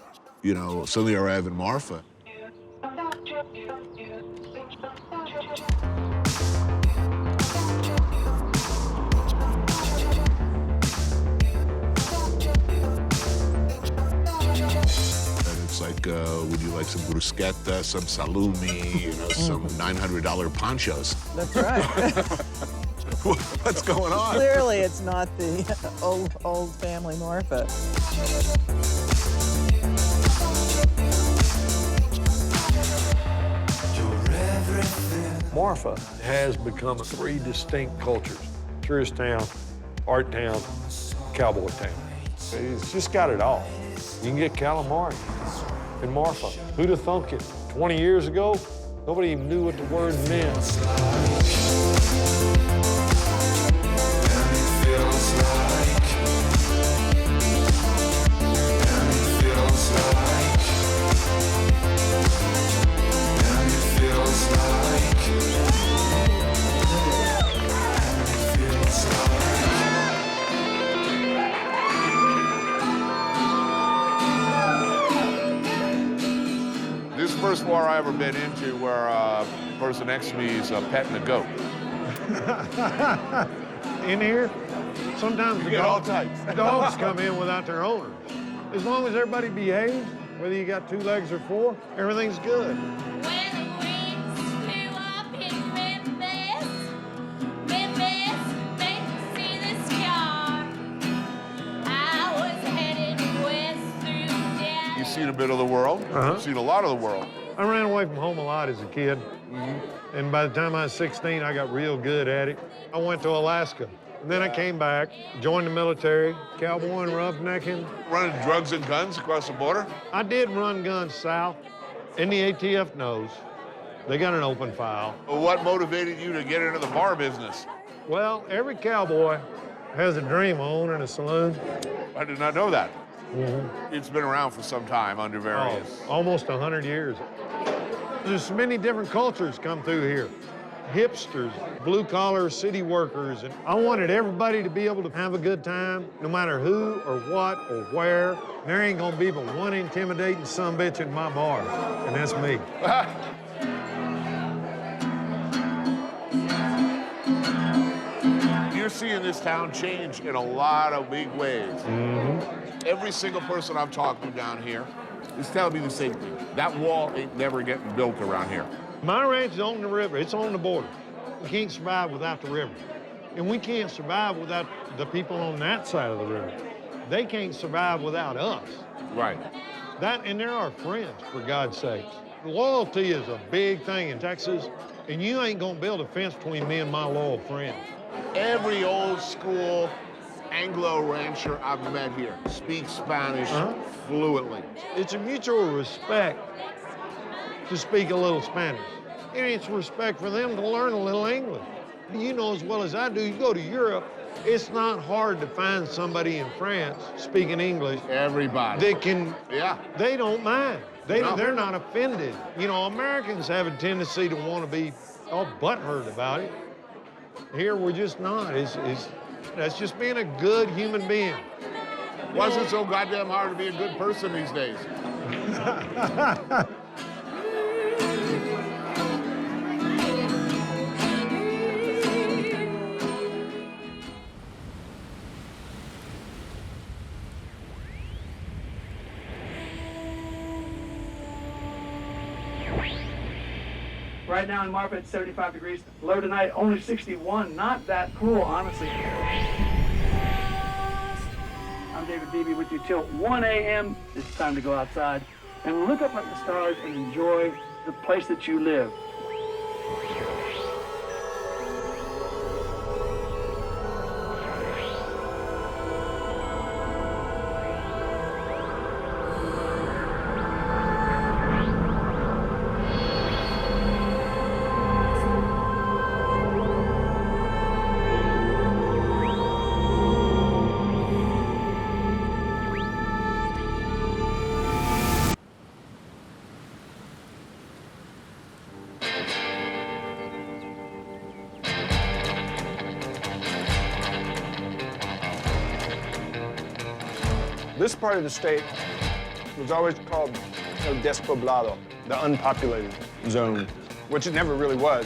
you know, suddenly I arrive in Marfa. It's like, would you like some bruschetta, some salumi, you know, some $900 ponchos? That's right. What's going on? Clearly, it's not the old family Marfa. Marfa has become 3 distinct cultures: tourist town, art town, cowboy town. It's just got it all. You can get calamari in Marfa. Who'd have thunk it? 20 years ago, nobody even knew what the word meant. This is the first bar I've ever been into where a person next to me is petting a goat. In here, sometimes You get all types. dogs come in without their owners. As long as everybody behaves, whether you got 2 legs or 4, everything's good. You've seen a bit of the world. You've seen a lot of the world. I ran away from home a lot as a kid. And by the time I was 16, I got real good at it. I went to Alaska. And then I came back, joined the military, cowboy and roughnecking. Running drugs and guns across the border? I did run guns south, and the ATF knows. They got an open file. What motivated you to get into the bar business? Well, every cowboy has a dream of owning a saloon. I did not know that. It's been around for some time under various. Almost 100 years. There's many different cultures come through here. Hipsters, blue-collar city workers, and I wanted everybody to be able to have a good time, no matter who or what or where. There ain't gonna be but one intimidating sumbitch in my bar, and that's me. You're seeing this town change in a lot of big ways. Every single person I've talked to down here is telling me the same thing. That wall ain't never getting built around here. My ranch is on the river. It's on the border. We can't survive without the river. And we can't survive without the people on that side of the river. They can't survive without us. Right. That, and they're our friends, for God's sakes. Loyalty is a big thing in Texas, and you ain't gonna build a fence between me and my loyal friends. Every old school Anglo rancher I've met here speaks Spanish fluently. It's a mutual respect to speak a little Spanish. And it's respect for them to learn a little English. You know as well as I do, you go to Europe, it's not hard to find somebody in France speaking English. Everybody. They can, they don't mind. They're not offended. You know, Americans have a tendency to want to be all butthurt about it. Here, we're just not. That's just being a good human being. Why is it so goddamn hard to be a good person these days? Right now in Marfa, it's 75 degrees. Low tonight, only 61. Not that cool, honestly. I'm David Beebe with you till 1 a.m. It's time to go outside and look up at the stars and enjoy the place that you live. This part of the state was always called El Despoblado, the unpopulated zone, which it never really was.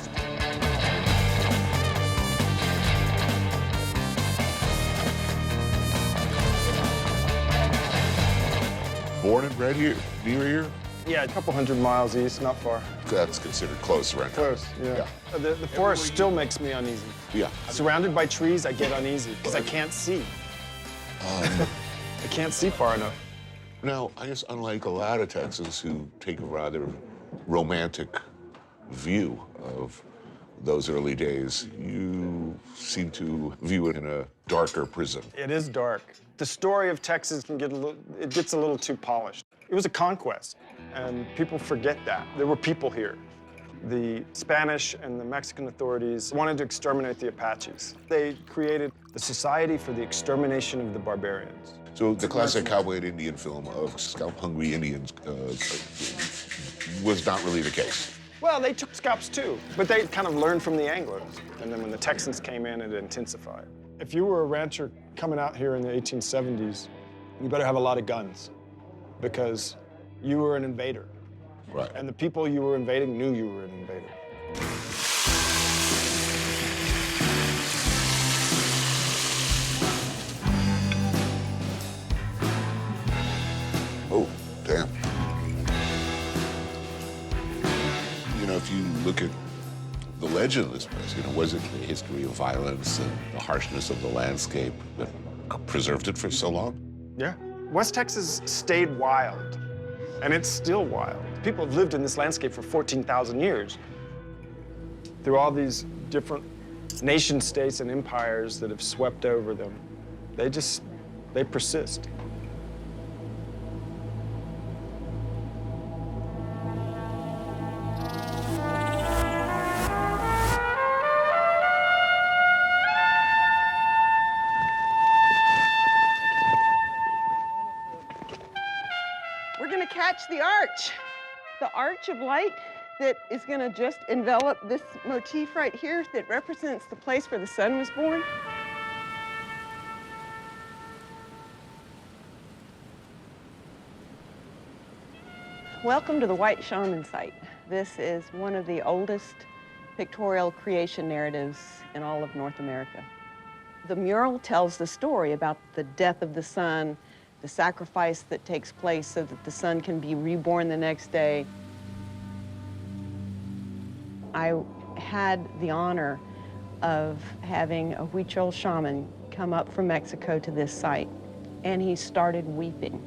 Born and bred here, near here? Yeah, a couple 100 miles east, not far. That's considered close right now. Close, yeah. The forest still makes me uneasy. Yeah. Surrounded by trees, I get uneasy because I can't see. I can't see far enough. Now, I guess unlike a lot of Texans who take a rather romantic view of those early days, you seem to view it in a darker prism. It is dark. The story of Texas can it gets a little too polished. It was a conquest, and people forget that. There were people here. The Spanish and the Mexican authorities wanted to exterminate the Apaches. They created the Society for the Extermination of the Barbarians. So the classic cowboy and Indian film of scalp-hungry Indians was not really the case. Well, they took scalps too, but they kind of learned from the Anglos. And then when the Texans came in, it intensified. If you were a rancher coming out here in the 1870s, you better have a lot of guns because you were an invader. Right. And the people you were invading knew you were an invader. Oh, damn. You know, if you look at the legend of this place, you know, was it the history of violence and the harshness of the landscape that preserved it for so long? Yeah. West Texas stayed wild, and it's still wild. People have lived in this landscape for 14,000 years. Through all these different nation states and empires that have swept over them, they persist. We're gonna catch the arch of light that is gonna just envelop this motif right here that represents the place where the sun was born. Welcome to the White Shaman site. This is one of the oldest pictorial creation narratives in all of North America. The mural tells the story about the death of the sun, the sacrifice that takes place so that the sun can be reborn the next day. I had the honor of having a Huichol shaman come up from Mexico to this site, and he started weeping.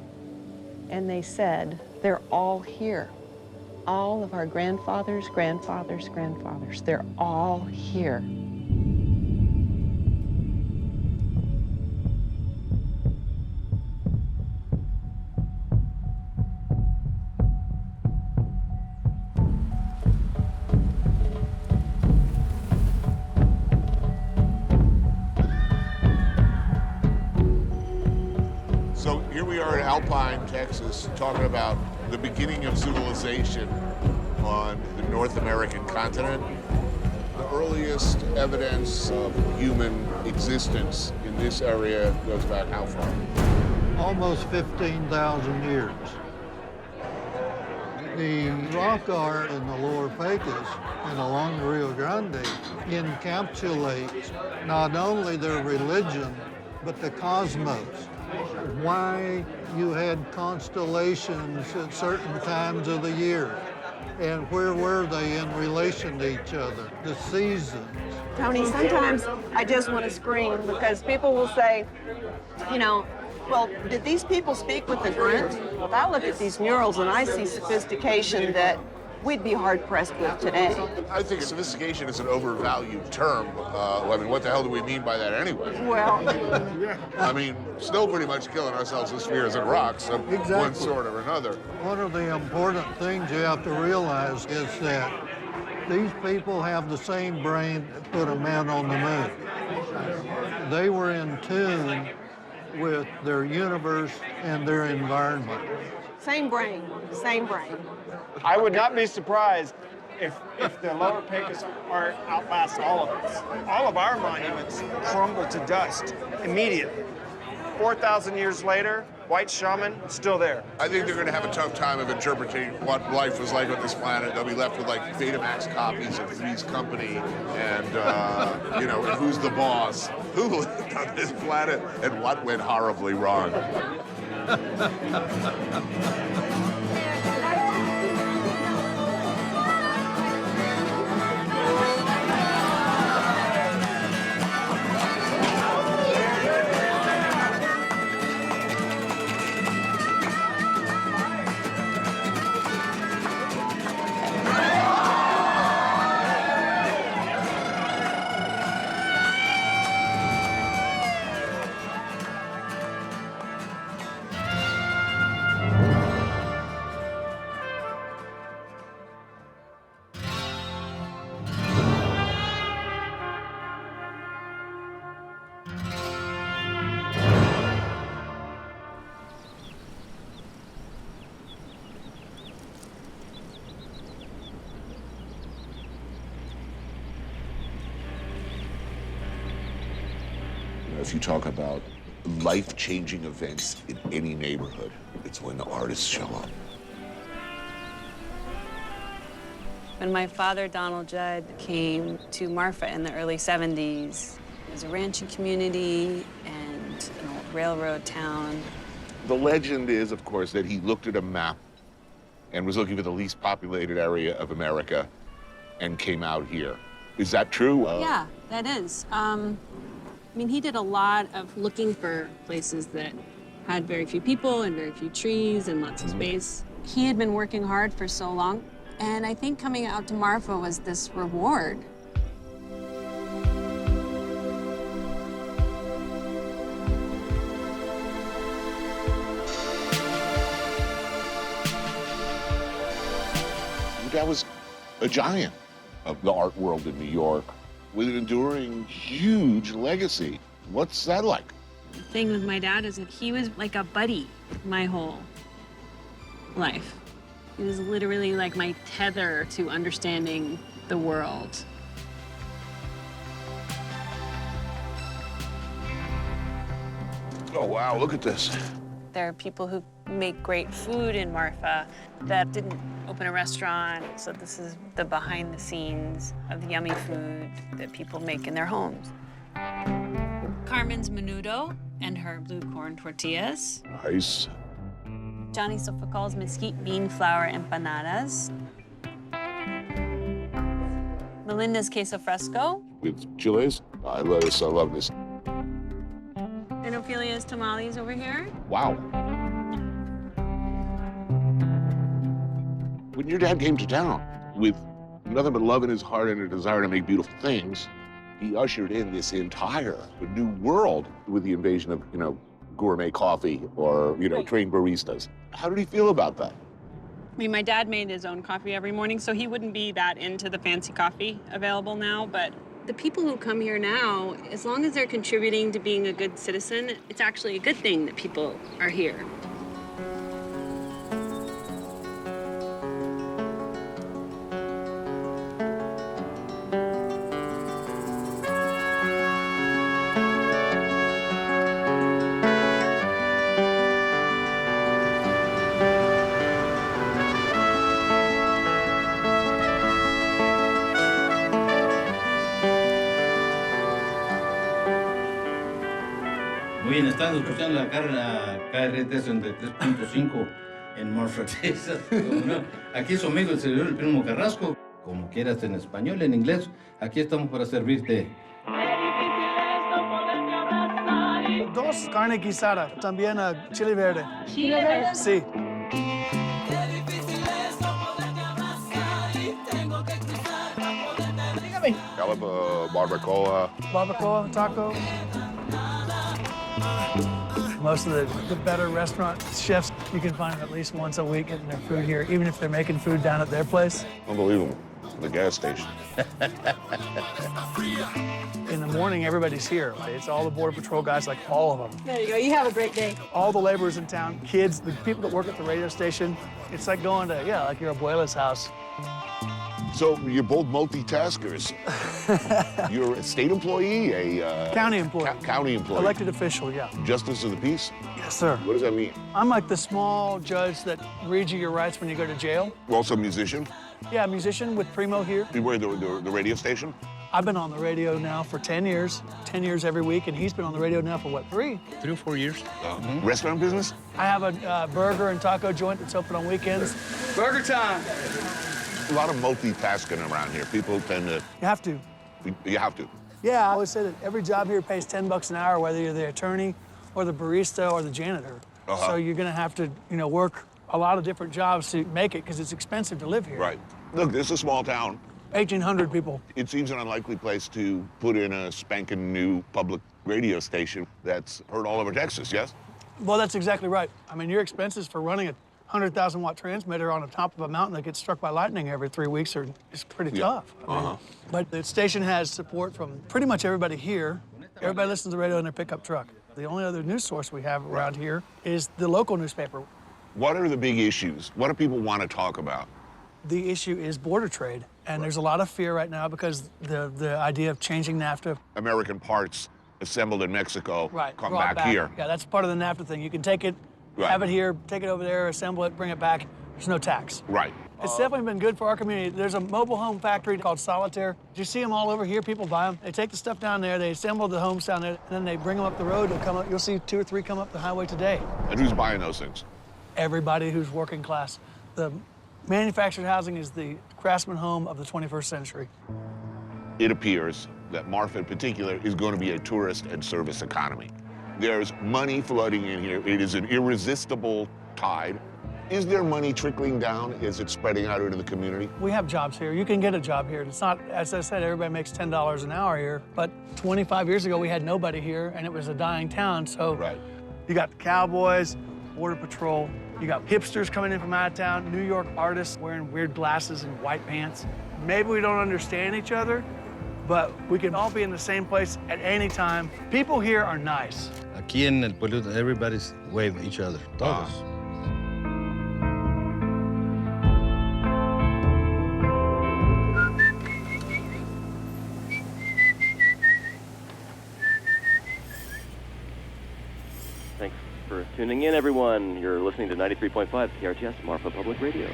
And they said, they're all here. All of our grandfathers, grandfathers, grandfathers, they're all here. So here we are in Alpine, Texas, talking about the beginning of civilization on the North American continent. The earliest evidence of human existence in this area goes back how far? Almost 15,000 years. The rock art in the Lower Pecos and along the Rio Grande encapsulates not only their religion, but the cosmos. Why you had constellations at certain times of the year, and where were they in relation to each other, the seasons. Tony, sometimes I just want to scream because people will say, you know, well, did these people speak with the grunt? Well, I look at these murals and I see sophistication that we'd be hard-pressed with today. I think sophistication is an overvalued term. I mean, what the hell do we mean by that anyway? Well, I mean, still pretty much killing ourselves with spheres and rocks of one sort or another. One of the important things you have to realize is that these people have the same brain that put a man on the moon. They were in tune with their universe and their environment. same brain, same brain. I would not be surprised if the Lower Pecos art outlasts all of us. All of our monuments crumble to dust immediately. 4,000 years later, white shaman, still there. I think they're going to have a tough time of interpreting what life was like on this planet. They'll be left with like Betamax copies of Three's Company and, you know, and Who's the Boss? Who lived on this planet and what went horribly wrong? If you talk about life-changing events in any neighborhood, it's when the artists show up. When my father, Donald Judd, came to Marfa in the early 70s, it was a ranching community and an old railroad town. The legend is, of course, that he looked at a map and was looking for the least populated area of America and came out here. Is that true? Yeah, that is. I mean, he did a lot of looking for places that had very few people and very few trees and lots of space. He had been working hard for so long, and I think coming out to Marfa was this reward. That was a giant of the art world in New York with an enduring, huge legacy. What's that like? The thing with my dad is that he was like a buddy my whole life. He was literally like my tether to understanding the world. Oh, wow, look at this. There are people who make great food in Marfa that didn't open a restaurant, so this is the behind the scenes of the yummy food that people make in their homes. Carmen's menudo and her blue corn tortillas. Nice. Johnny Sofocal's mesquite bean flour empanadas. Melinda's queso fresco. With chiles? I love this. And Ophelia's tamales over here. Wow. When your dad came to town with nothing but love in his heart and a desire to make beautiful things, he ushered in this entire new world with the invasion of, you know, gourmet coffee or, you know, trained baristas. How did he feel about that? I mean, my dad made his own coffee every morning, so he wouldn't be that into the fancy coffee available now, but the people who come here now, as long as they're contributing to being a good citizen, it's actually a good thing that people are here. Muy bien, están escuchando la KRT 3.5 en Marfa, Texas. No, aquí es su amigo el servidor, el primo Carrasco. Como quieras, en español, en inglés, aquí estamos para servirte. Dos carne guisada, también chile verde. ¿Chile verde? Sí. Barbacoa. Barbacoa, taco. Most of the better restaurant chefs, you can find them at least once a week getting their food here, even if they're making food down at their place. Unbelievable. The gas station. In the morning, everybody's here. Right? It's all the Border Patrol guys, like all of them. There you go. You have a great day. All the laborers in town, kids, the people that work at the radio station. It's like going to, like your abuela's house. So you're both multitaskers. You're a state employee, a County employee. County employee. Elected official, yeah. Justice of the peace? Yes, sir. What does that mean? I'm like the small judge that reads you your rights when you go to jail. You're also a musician? Yeah, a musician with Primo here. You were the radio station? I've been on the radio now for 10 years every week, and he's been on the radio now for what, 3? 3 or 4 years. Restaurant business? I have a burger and taco joint that's open on weekends. Burger time! A lot of multitasking around here. People tend to... You have to. You have to. Yeah, I always say that every job here pays $10 an hour, whether you're the attorney or the barista or the janitor. So you're gonna have to, work a lot of different jobs to make it because it's expensive to live here. Right. Look, this is a small town. 1,800 people. It seems an unlikely place to put in a spanking new public radio station that's heard all over Texas, yes? Well, that's exactly right. I mean, your expenses for running a 100,000-watt transmitter on the top of a mountain that gets struck by lightning every 3 weeks is pretty tough. I mean, but the station has support from pretty much everybody here. Everybody listens to the radio in their pickup truck. The only other news source we have around here is the local newspaper. What are the big issues? What do people want to talk about? The issue is border trade, and there's a lot of fear right now because the idea of changing NAFTA. American parts assembled in Mexico come brought back here. Yeah, that's part of the NAFTA thing. You can take it, have it here, take it over there, assemble it, bring it back. There's no tax. Right. It's definitely been good for our community. There's a mobile home factory called Solitaire. You see them all over here. People buy them. They take the stuff down there, they assemble the homes down there, and then they bring them up the road. They'll come up. You'll see 2 or 3 come up the highway today. And who's buying those things? Everybody who's working class. The manufactured housing is the craftsman home of the 21st century. It appears that Marfa in particular is going to be a tourist and service economy. There's money flooding in here. It is an irresistible tide. Is there money trickling down? Is it spreading out into the community? We have jobs here. You can get a job here. It's not, as I said, everybody makes $10 an hour here. But 25 years ago, we had nobody here, and it was a dying town. So you got the cowboys, Border Patrol. You got hipsters coming in from out of town, New York artists wearing weird glasses and white pants. Maybe we don't understand each other, but we can all be in the same place at any time. People here are nice. Aquí en el pueblo, everybody's wave each other. Todos. Thanks for tuning in, everyone. You're listening to 93.5 KRTS, Marfa Public Radio.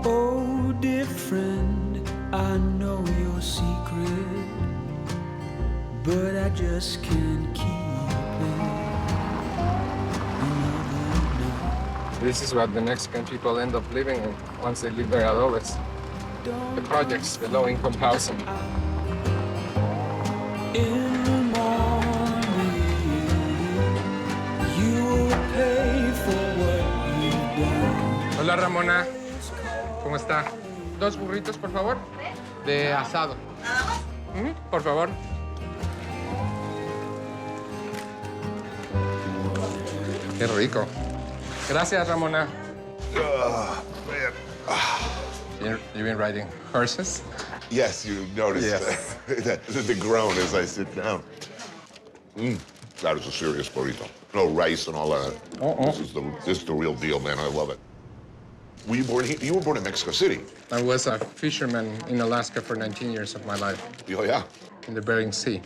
Oh, dear friend, I know your secret, but I just can't keep This is what the Mexican people end up living in once they leave their adobes. The projects, the low-income housing. In the morning, you will pay for what you've done. Hola, Ramona. ¿Cómo está? 2 burritos, por favor. De asado. Por favor. Qué rico. Gracias, Ramona. Man. You've been riding horses? Yes, you noticed the groan as I sit down. That is a serious burrito. No rice and all that. This is the real deal, man. I love it. Were you born here? You were born in Mexico City. I was a fisherman in Alaska for 19 years of my life. Oh, yeah? In the Bering Sea.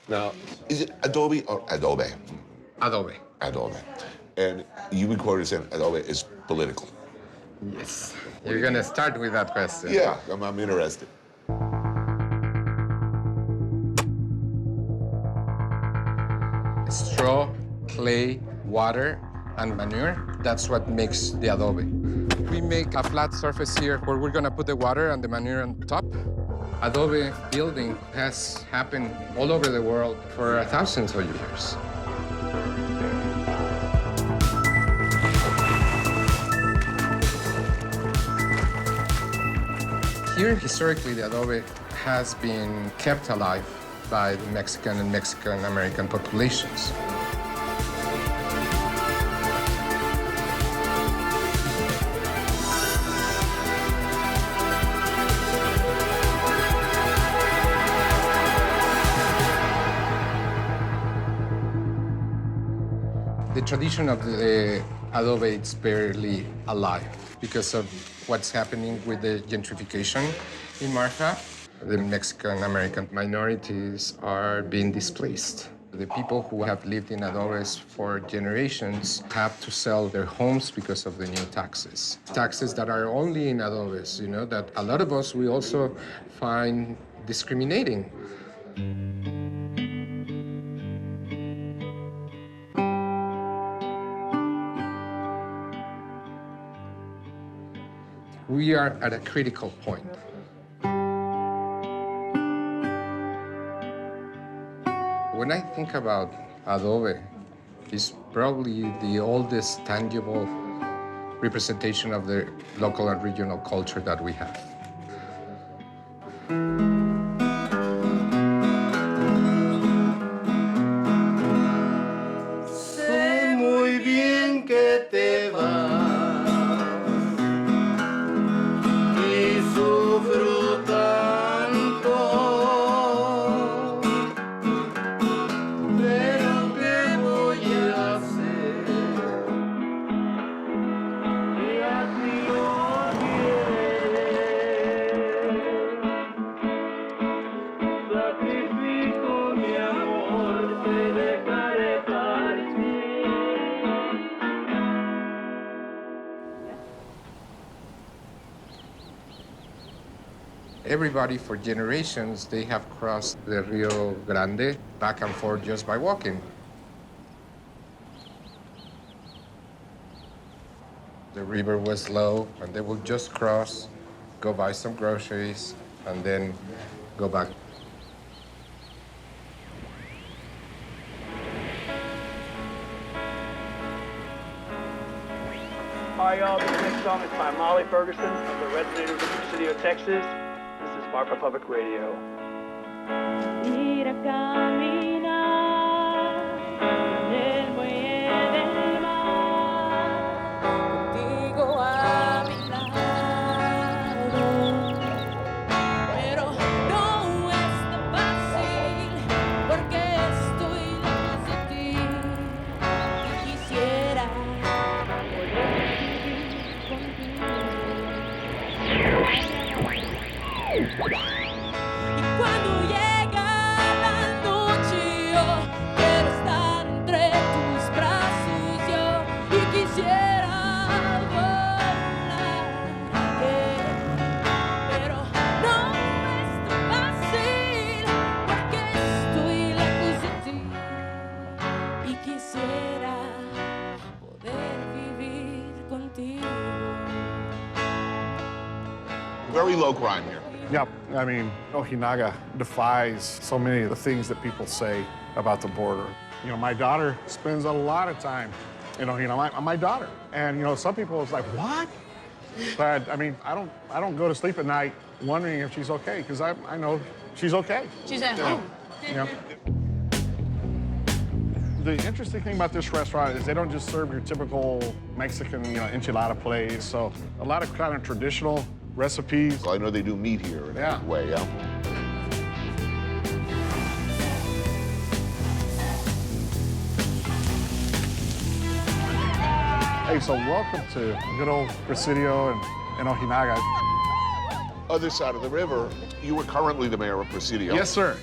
Now, is it Adobe or Adobe? Adobe. Adobe. And you've been quoted as saying Adobe is political. Yes. You're going to start with that question. Yeah, I'm interested. Straw, clay, water, and manure, that's what makes the adobe. We make a flat surface here where we're gonna put the water and the manure on top. Adobe building has happened all over the world for thousands of years. Here, historically, the adobe has been kept alive by the Mexican and Mexican-American populations. tradition of the adobe is barely alive because of what's happening with the gentrification in Marfa. The Mexican-American minorities are being displaced. The people who have lived in adobes for generations have to sell their homes because of the new taxes. Taxes that are only in adobes, you know, that a lot of us, we also find discriminating. We are at a critical point. When I think about adobe, it's probably the oldest tangible representation of the local and regional culture that we have. Sé muy bien que te vas y sufro tanto, pero ¿qué voy a hacer? Y así lo quieres. Sacrifico mi amor, te dejaré partir. Everybody for generations, they have crossed the Rio Grande back and forth just by walking. The river was low, and they would just cross, go buy some groceries, and then go back. Hi, y'all. This next song is by Molly Ferguson of the Resonator of Presidio, Texas. This is Marfa Public Radio. Ir a caminar en el muelle del mar, contigo a mi lado, pero no es tan fácil porque estoy lejos de ti y quisiera poder vivir contigo. Y cuando llega la noche yo quiero estar entre tus brazos yo y quisiera volar, pero no es tan fácil porque estoy lejos de ti y quisiera poder vivir contigo. Very low crime here. Yep, I mean, Ojinaga defies so many of the things that people say about the border. You know, my daughter spends a lot of time in Ojinaga, my daughter. And, you know, some people it's like, what? But, I mean, I don't go to sleep at night wondering if she's okay, because I know she's okay. She's at home. Yeah. The interesting thing about this restaurant is they don't just serve your typical Mexican, you know, enchilada place. So a lot of kind of traditional recipes. Well, I know they do meat here in a big way, yeah. Hey, so welcome to good old Presidio and Ojinaga. Other side of the river, you were currently the mayor of Presidio. Yes, sir.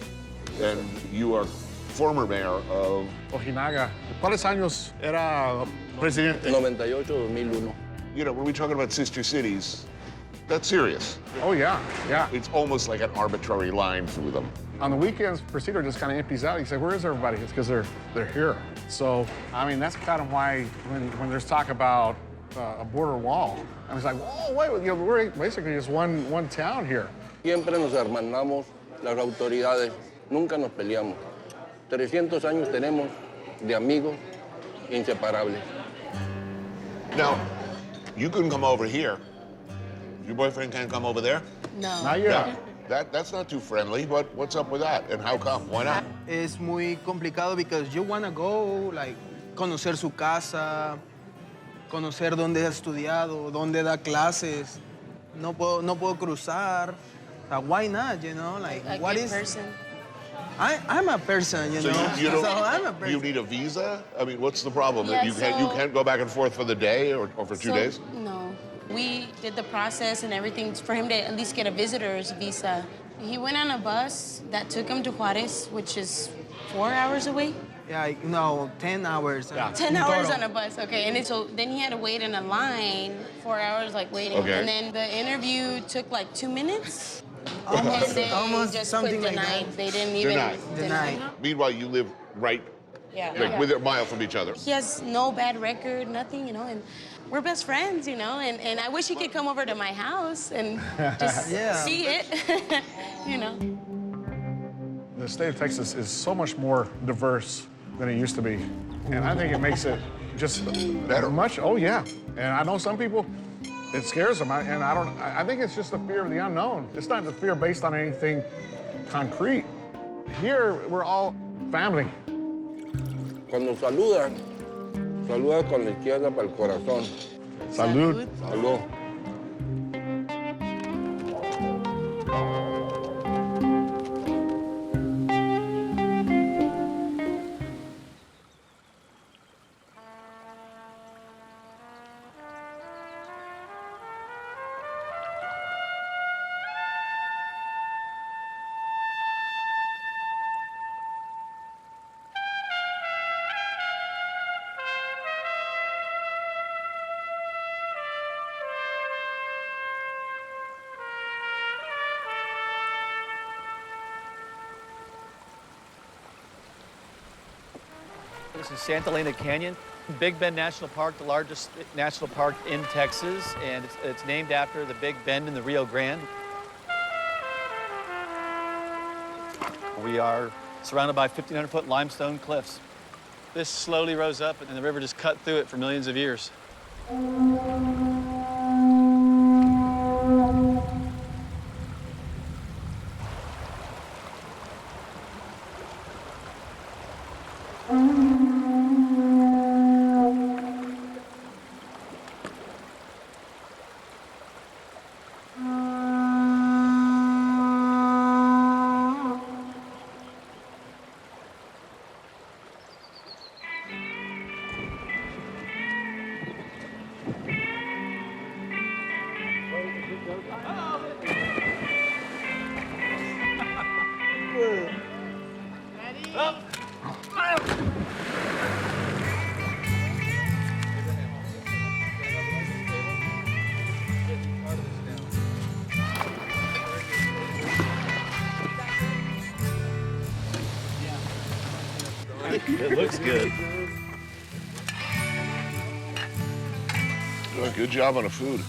And you are former mayor of Ojinaga. ¿Cuáles años era presidente? 98-2001. You know, when we talking about sister cities, that's serious. Oh, yeah, yeah. It's almost like an arbitrary line through them. On the weekends, Presidio just kind of empties out. You say, where is everybody? It's because they're here. So, I mean, that's kind of why when there's talk about a border wall, I was like, whoa, wait, you know, we're basically just one town here. Siempre nos hermanamos, las autoridades, nunca nos peleamos. 300 años tenemos de amigos inseparables. Now, you couldn't come over here. Your boyfriend can't come over there? No. Not yet. That's not too friendly, but what's up with that? And how come? Why not? Es muy complicado because you want to go, like, conocer su casa, conocer dónde ha estudiado, dónde da clases. No puedo cruzar. Why not, you know? Like, A what gay is... person. I'm a person, you So know. you don't, So I'm a person. you need a visa? I mean, what's the problem? Yeah, you can't go back and forth for the day or for 2 days? No. We did the process and everything for him to at least get a visitor's visa. He went on a bus that took him to Juarez, which is 4 hours away. Yeah, no, 10 hours. 10 hours on a bus, okay. And so then he had to wait in a line, 4 hours, like, waiting. Okay. And then the interview took, like, 2 minutes. Almost, and they almost just something put like denied. that. They didn't even Denied. Meanwhile, you live right, like within a mile from each other. He has no bad record, nothing, you know, and we're best friends, you know, and I wish he could come over to my house and just see it, you know. The state of Texas is so much more diverse than it used to be. And I think it makes it just better. Oh, yeah. And I know some people, it scares them. I think it's just the fear of the unknown. It's not the fear based on anything concrete. Here, we're all family. Cuando saludas, saludas con la izquierda para el corazón. Salud. Salud. This is Santa Elena Canyon, Big Bend National Park, the largest national park in Texas, and it's named after the Big Bend in the Rio Grande. We are surrounded by 1,500-foot limestone cliffs. This slowly rose up, and the river just cut through it for millions of years. It looks good. Oh, good job on the food.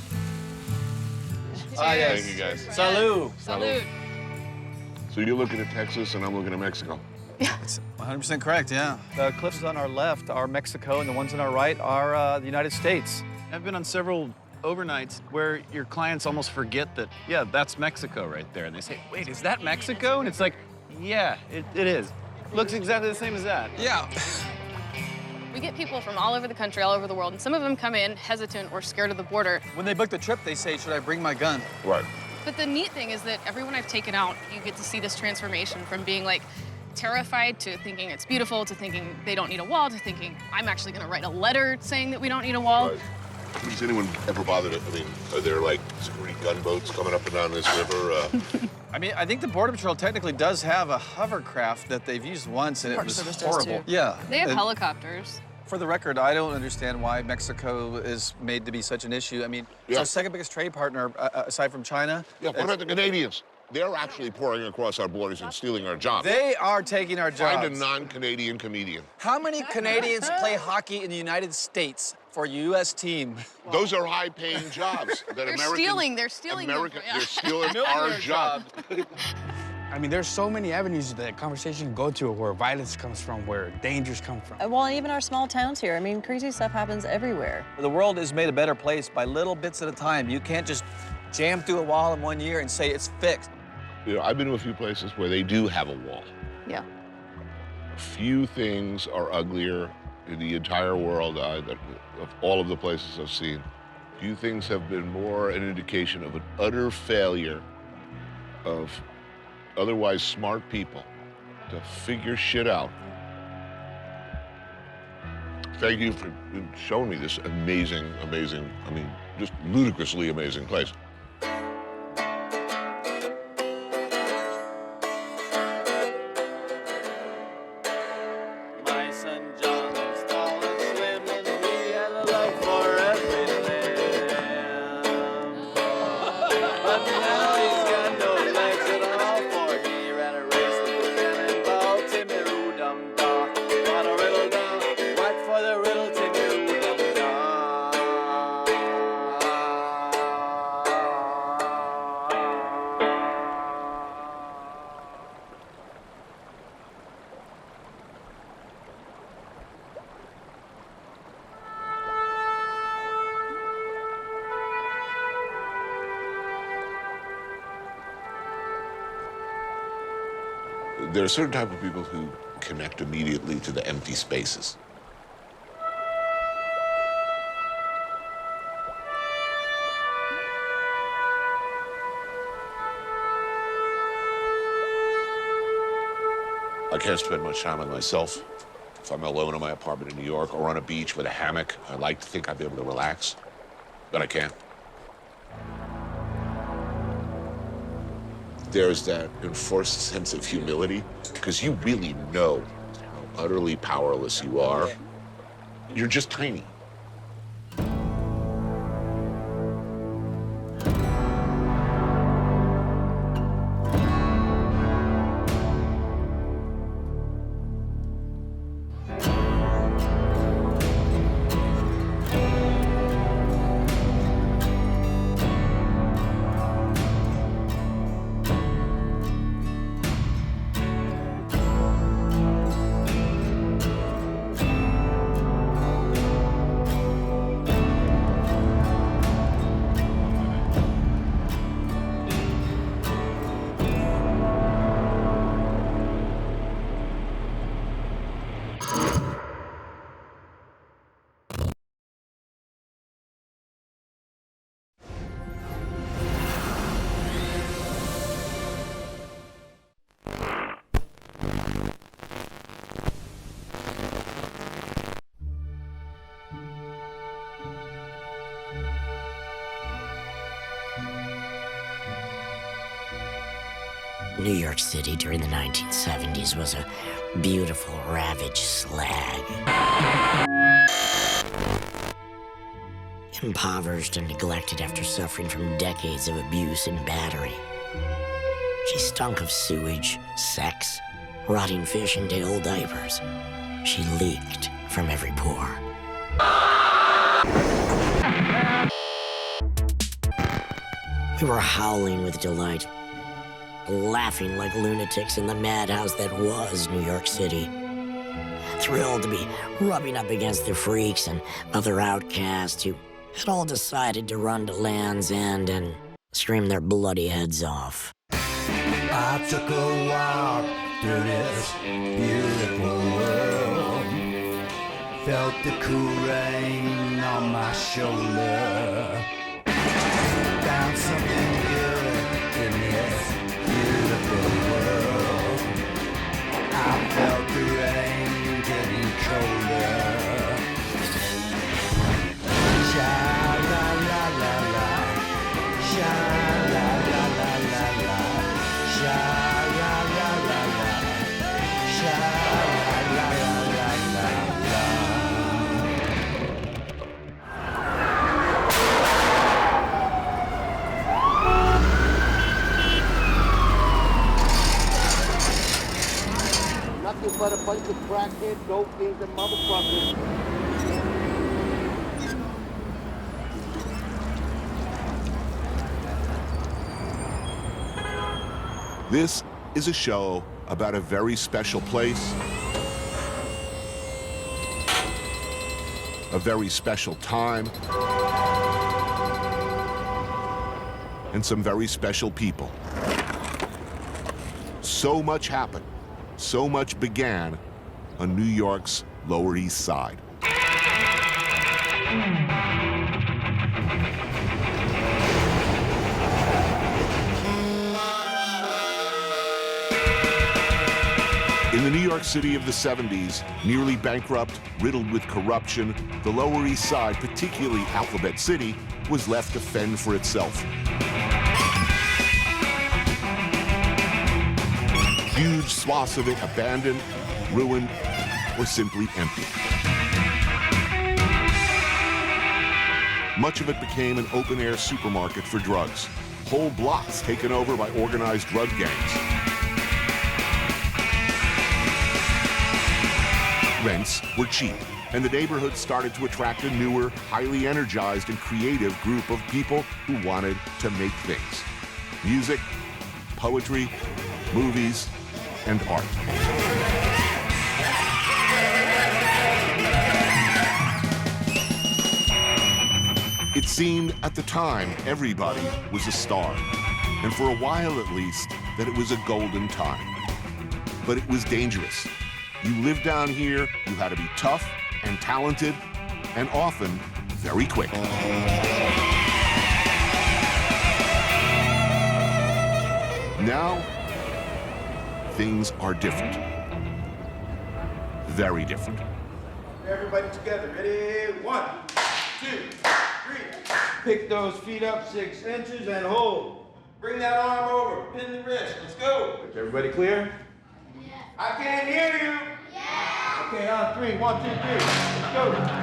Ah, yes. Thank you, guys. Salud. Salud. So you're looking at Texas, and I'm looking at Mexico. That's 100% correct, yeah. The cliffs on our left are Mexico, and the ones on our right are the United States. I've been on several overnights where your clients almost forget that, yeah, that's Mexico right there. And they say, wait, is that Mexico? And it's like, yeah, it is. Looks exactly the same as that. Yeah. We get people from all over the country, all over the world, and some of them come in hesitant or scared of the border. When they book the trip, they say, should I bring my gun? Right. But the neat thing is that everyone I've taken out, you get to see this transformation from being like terrified to thinking it's beautiful, to thinking they don't need a wall, to thinking I'm actually gonna write a letter saying that we don't need a wall. Right. Has anyone ever bothered it? I mean, are there like security gunboats coming up and down this river? I mean, I think the Border Patrol technically does have a hovercraft that they've used once, and it was horrible. Yeah. They have helicopters. For the record, I don't understand why Mexico is made to be such an issue. I mean, it's our second biggest trade partner, aside from China. Yeah, what about the Canadians? They're actually pouring across our borders and stealing our jobs. They are taking our jobs. Find a non-Canadian comedian. How many Canadians play hockey in the United States for a U.S. team? Those are high-paying jobs. That They're stealing them America, from- yeah. they're stealing our jobs. I mean, there's so many avenues that conversation can go to where violence comes from, where dangers come from. Well, even our small towns here. I mean, crazy stuff happens everywhere. The world is made a better place by little bits at a time. You can't just jam through a wall in 1 year and say it's fixed. You know, I've been to a few places where they do have a wall. Yeah. Few things are uglier in the entire world of all of the places I've seen. Few things have been more an indication of an utter failure of otherwise smart people to figure shit out. Thank you for showing me this amazing, I mean, just ludicrously amazing place. My son John was tall and slim, and he had a love for every limb. But now he's got no legs at all, for he ran a race with a cannonball. Timmy Roo Dum Da, what a riddle da, what for the riddle Timmy Roo Dum Da. There are certain type of people who connect immediately to the empty spaces. I can't spend much time on myself. If I'm alone in my apartment in New York or on a beach with a hammock, I like to think I'd be able to relax, but I can't. There's that enforced sense of humility, because you really know how utterly powerless you are. You're just tiny. New York City during the 1970s was a beautiful, ravaged slag. Impoverished and neglected after suffering from decades of abuse and battery. She stunk of sewage, sex, rotting fish, and day-old diapers. She leaked from every pore. We were howling with delight, laughing like lunatics in the madhouse that was New York City. Thrilled to be rubbing up against the freaks and other outcasts who had all decided to run to Land's End and scream their bloody heads off. I took a walk through this beautiful world. Felt the cool rain on my shoulder. Found something good in this beautiful world. I felt the rain getting colder. Sha la la la la, sha la la la la la, sha la la la la, sha la la la la la. Nothing but a bunch of crackhead, dopefiends, and motherfuckers. This is a show about a very special place, a very special time, and some very special people. So much happened, so much began on New York's Lower East Side. York City of the 70s, nearly bankrupt, riddled with corruption, the Lower East Side, particularly Alphabet City, was left to fend for itself. Huge swaths of it abandoned, ruined, or simply empty. Much of it became an open-air supermarket for drugs. Whole blocks taken over by organized drug gangs. Rents were cheap, and the neighborhood started to attract a newer, highly energized and creative group of people who wanted to make things. Music, poetry, movies, and art. It seemed at the time everybody was a star, and for a while at least that it was a golden time. But it was dangerous. You lived down here, you had to be tough and talented, and often very quick. Now, things are different. Very different. Everybody together, ready? 1, 2, 3. Pick those feet up 6 inches and hold. Bring that arm over, pin the wrist. Let's go. Is everybody clear? Yeah. I can't hear you. Yeah. Okay, on 3. 1, 2, 3. Let's go.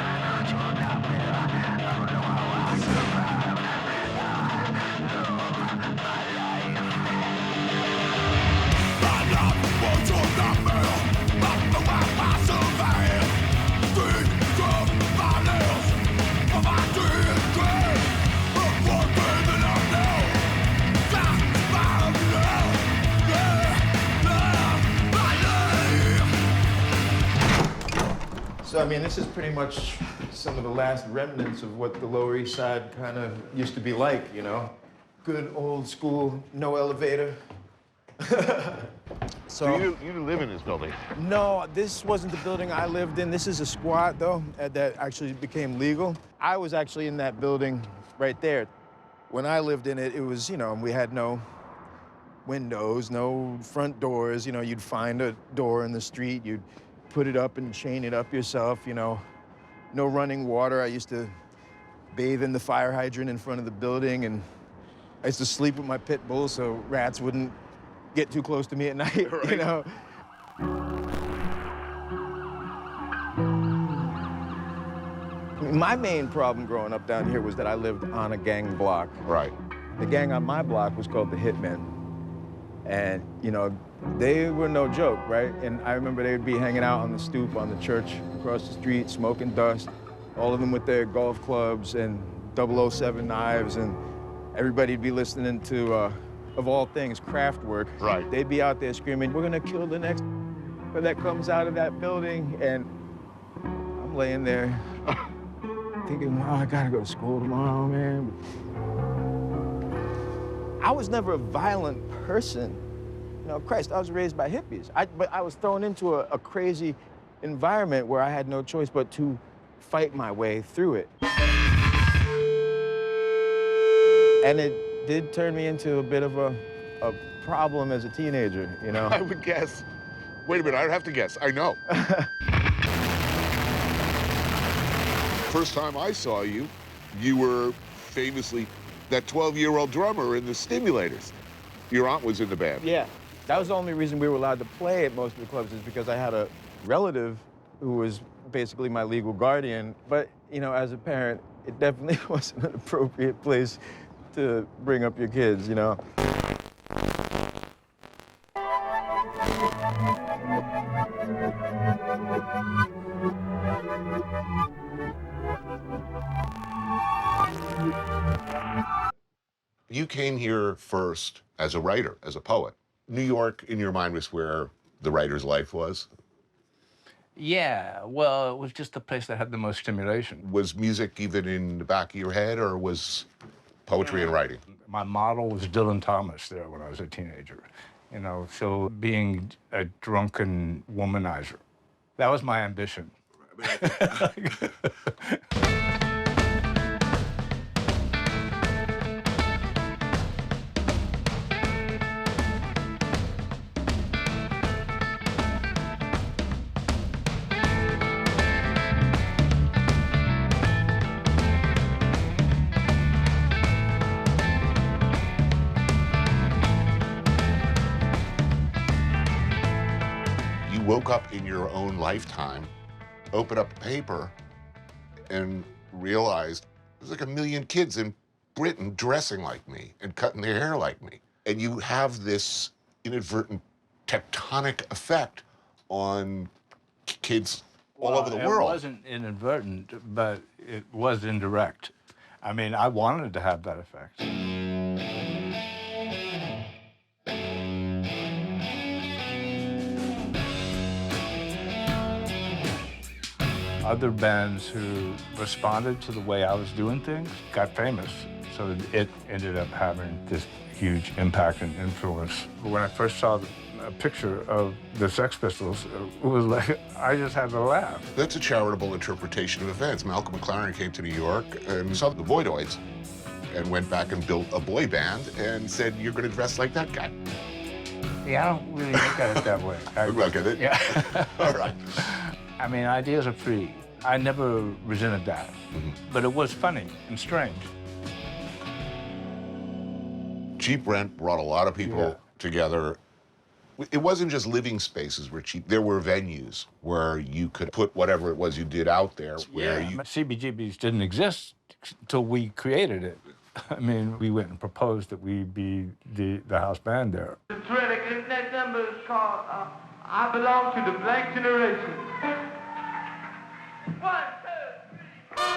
So, I mean, this is pretty much some of the last remnants of what the Lower East Side kind of used to be like, you know? Good old school, no elevator. So you didn't live in this building? No, this wasn't the building I lived in. This is a squat, though, that actually became legal. I was actually in that building right there. When I lived in it, it was, you know, we had no windows, no front doors. You know, you'd find a door in the street, you'd put it up and chain it up yourself, you know. No running water. I used to bathe in the fire hydrant in front of the building, and I used to sleep with my pit bull so rats wouldn't get too close to me at night, you know. My main problem growing up down here was that I lived on a gang block. Right. The gang on my block was called the Hitmen. And, you know, they were no joke, right? And I remember they would be hanging out on the stoop on the church across the street, smoking dust, all of them with their golf clubs and 007 knives, and everybody'd be listening to, of all things, Kraftwerk. Right. They'd be out there screaming, "We're gonna kill the next that comes out of that building," and I'm laying there thinking, wow, I gotta go to school tomorrow, man. I was never a violent person. You know, Christ, I was raised by hippies. But I was thrown into a crazy environment where I had no choice but to fight my way through it. And it did turn me into a bit of a problem as a teenager, you know? I would guess. Wait a minute, I'd have to guess. I know. First time I saw you, you were famously that 12-year-old drummer in the Stimulators. Your aunt was in the band. Yeah. That was the only reason we were allowed to play at most of the clubs, is because I had a relative who was basically my legal guardian. But, you know, as a parent, it definitely wasn't an appropriate place to bring up your kids, you know? You came here first as a writer, as a poet. New York, in your mind, was where the writer's life was? Yeah, well, it was just the place that had the most stimulation. Was music even in the back of your head, or was poetry and writing? My model was Dylan Thomas there when I was a teenager, you know, so being a drunken womanizer, that was my ambition. woke up in your own lifetime, opened up a paper, and realized there's like 1 million kids in Britain dressing like me and cutting their hair like me. And you have this inadvertent tectonic effect on kids all over the world. It wasn't inadvertent, but it was indirect. I mean, I wanted to have that effect. Other bands who responded to the way I was doing things got famous, so it ended up having this huge impact and influence. When I first saw a picture of the Sex Pistols, it was like, I just had to laugh. That's a charitable interpretation of events. Malcolm McLaren came to New York and saw the Voidoids and went back and built a boy band and said, you're going to dress like that guy. Yeah, I don't really look at it that way. Look at it? Yeah. All right. I mean, ideas are free. I never resented that, but it was funny and strange. Cheap Rent brought a lot of people together. It wasn't just living spaces were cheap. There were venues where you could put whatever it was you did out there. Where you... CBGBs didn't exist until we created it. I mean, we went and proposed that we be the house band there. This next number is called I Belong to the Blank Generation. 1, 2,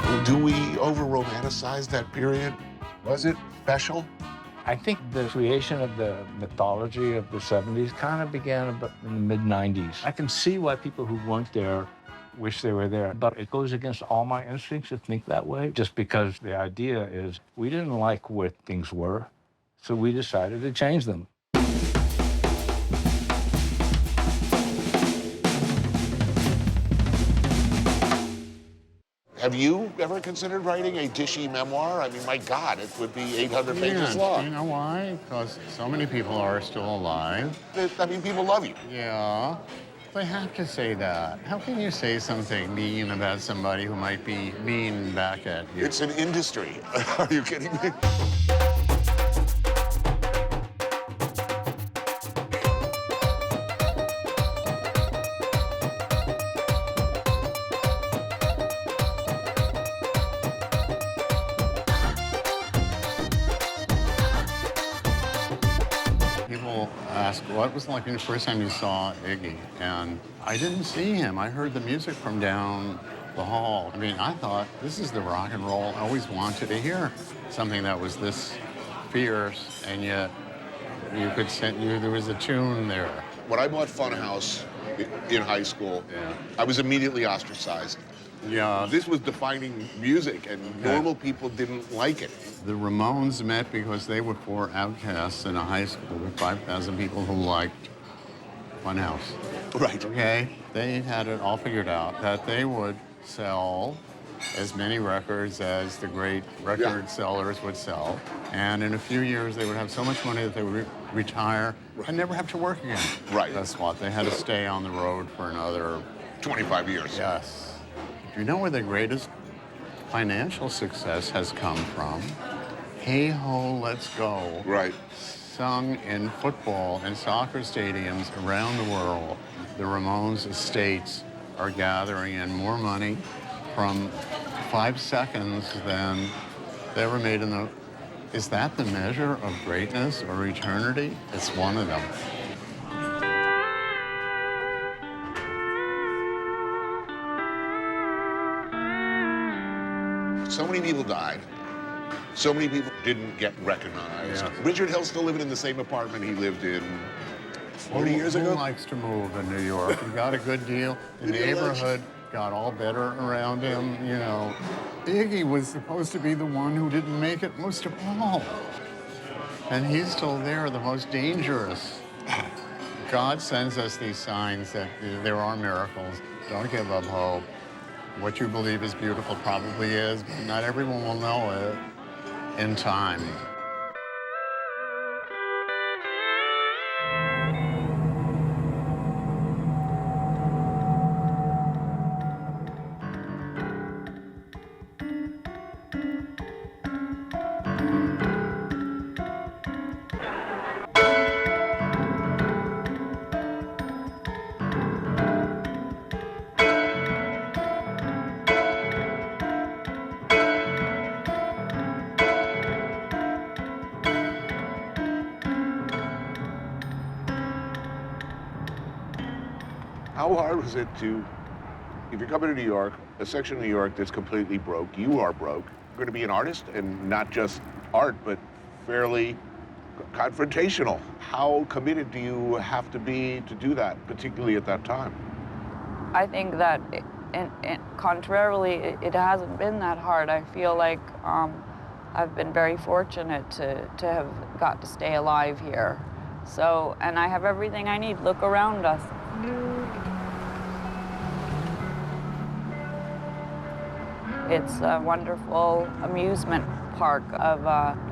3. Do we over-romanticize that period? Was it special? I think the creation of the mythology of the 70s kind of began about in the mid-90s. I can see why people who weren't there wish they were there, but it goes against all my instincts to think that way, just because the idea is we didn't like where things were, so we decided to change them. Have you ever considered writing a dishy memoir? I mean, my God, it would be 800 pages long. You know why? Because so many people are still alive. I mean, people love you. Yeah. They have to say that. How can you say something mean about somebody who might be mean back at you? It's an industry. Are you kidding me? What was it like the first time you saw Iggy? And I didn't see him. I heard the music from down the hall. I mean, I thought, this is the rock and roll I always wanted to hear. Something that was this fierce, and yet you could sense there was a tune there. When I bought Funhouse in high school, I was immediately ostracized. Yeah. This was defining music, and normal people didn't like it. The Ramones met because they were four outcasts in a high school with 5,000 people who liked Funhouse. Right. Okay? They had it all figured out that they would sell as many records as the great record sellers would sell. And in a few years, they would have so much money that they would retire and never have to work again. Right. That's what. They had to stay on the road for another 25 years. Yes. Do you know where the greatest financial success has come from? Hey Ho, Let's Go. Right. Sung in football and soccer stadiums around the world. The Ramones estates are gathering in more money from 5 seconds than they ever made in the... Is that the measure of greatness or eternity? It's one of them. So many people died. So many people didn't get recognized. Yeah. Richard Hill's still living in the same apartment he lived in 40 years ago. Who likes to move in New York? He got a good deal. The neighborhood got all better around him, you know. Iggy was supposed to be the one who didn't make it most of all. And he's still there, the most dangerous. God sends us these signs that there are miracles. Don't give up hope. What you believe is beautiful probably is, but not everyone will know it in time. How hard was it to, if you're coming to New York, a section of New York that's completely broke, you are broke, you're going to be an artist, and not just art, but fairly confrontational. How committed do you have to be to do that, particularly at that time? I think that, contrarily, it hasn't been that hard. I feel like I've been very fortunate to have got to stay alive here. So, and I have everything I need. Look around us. It's a wonderful amusement park of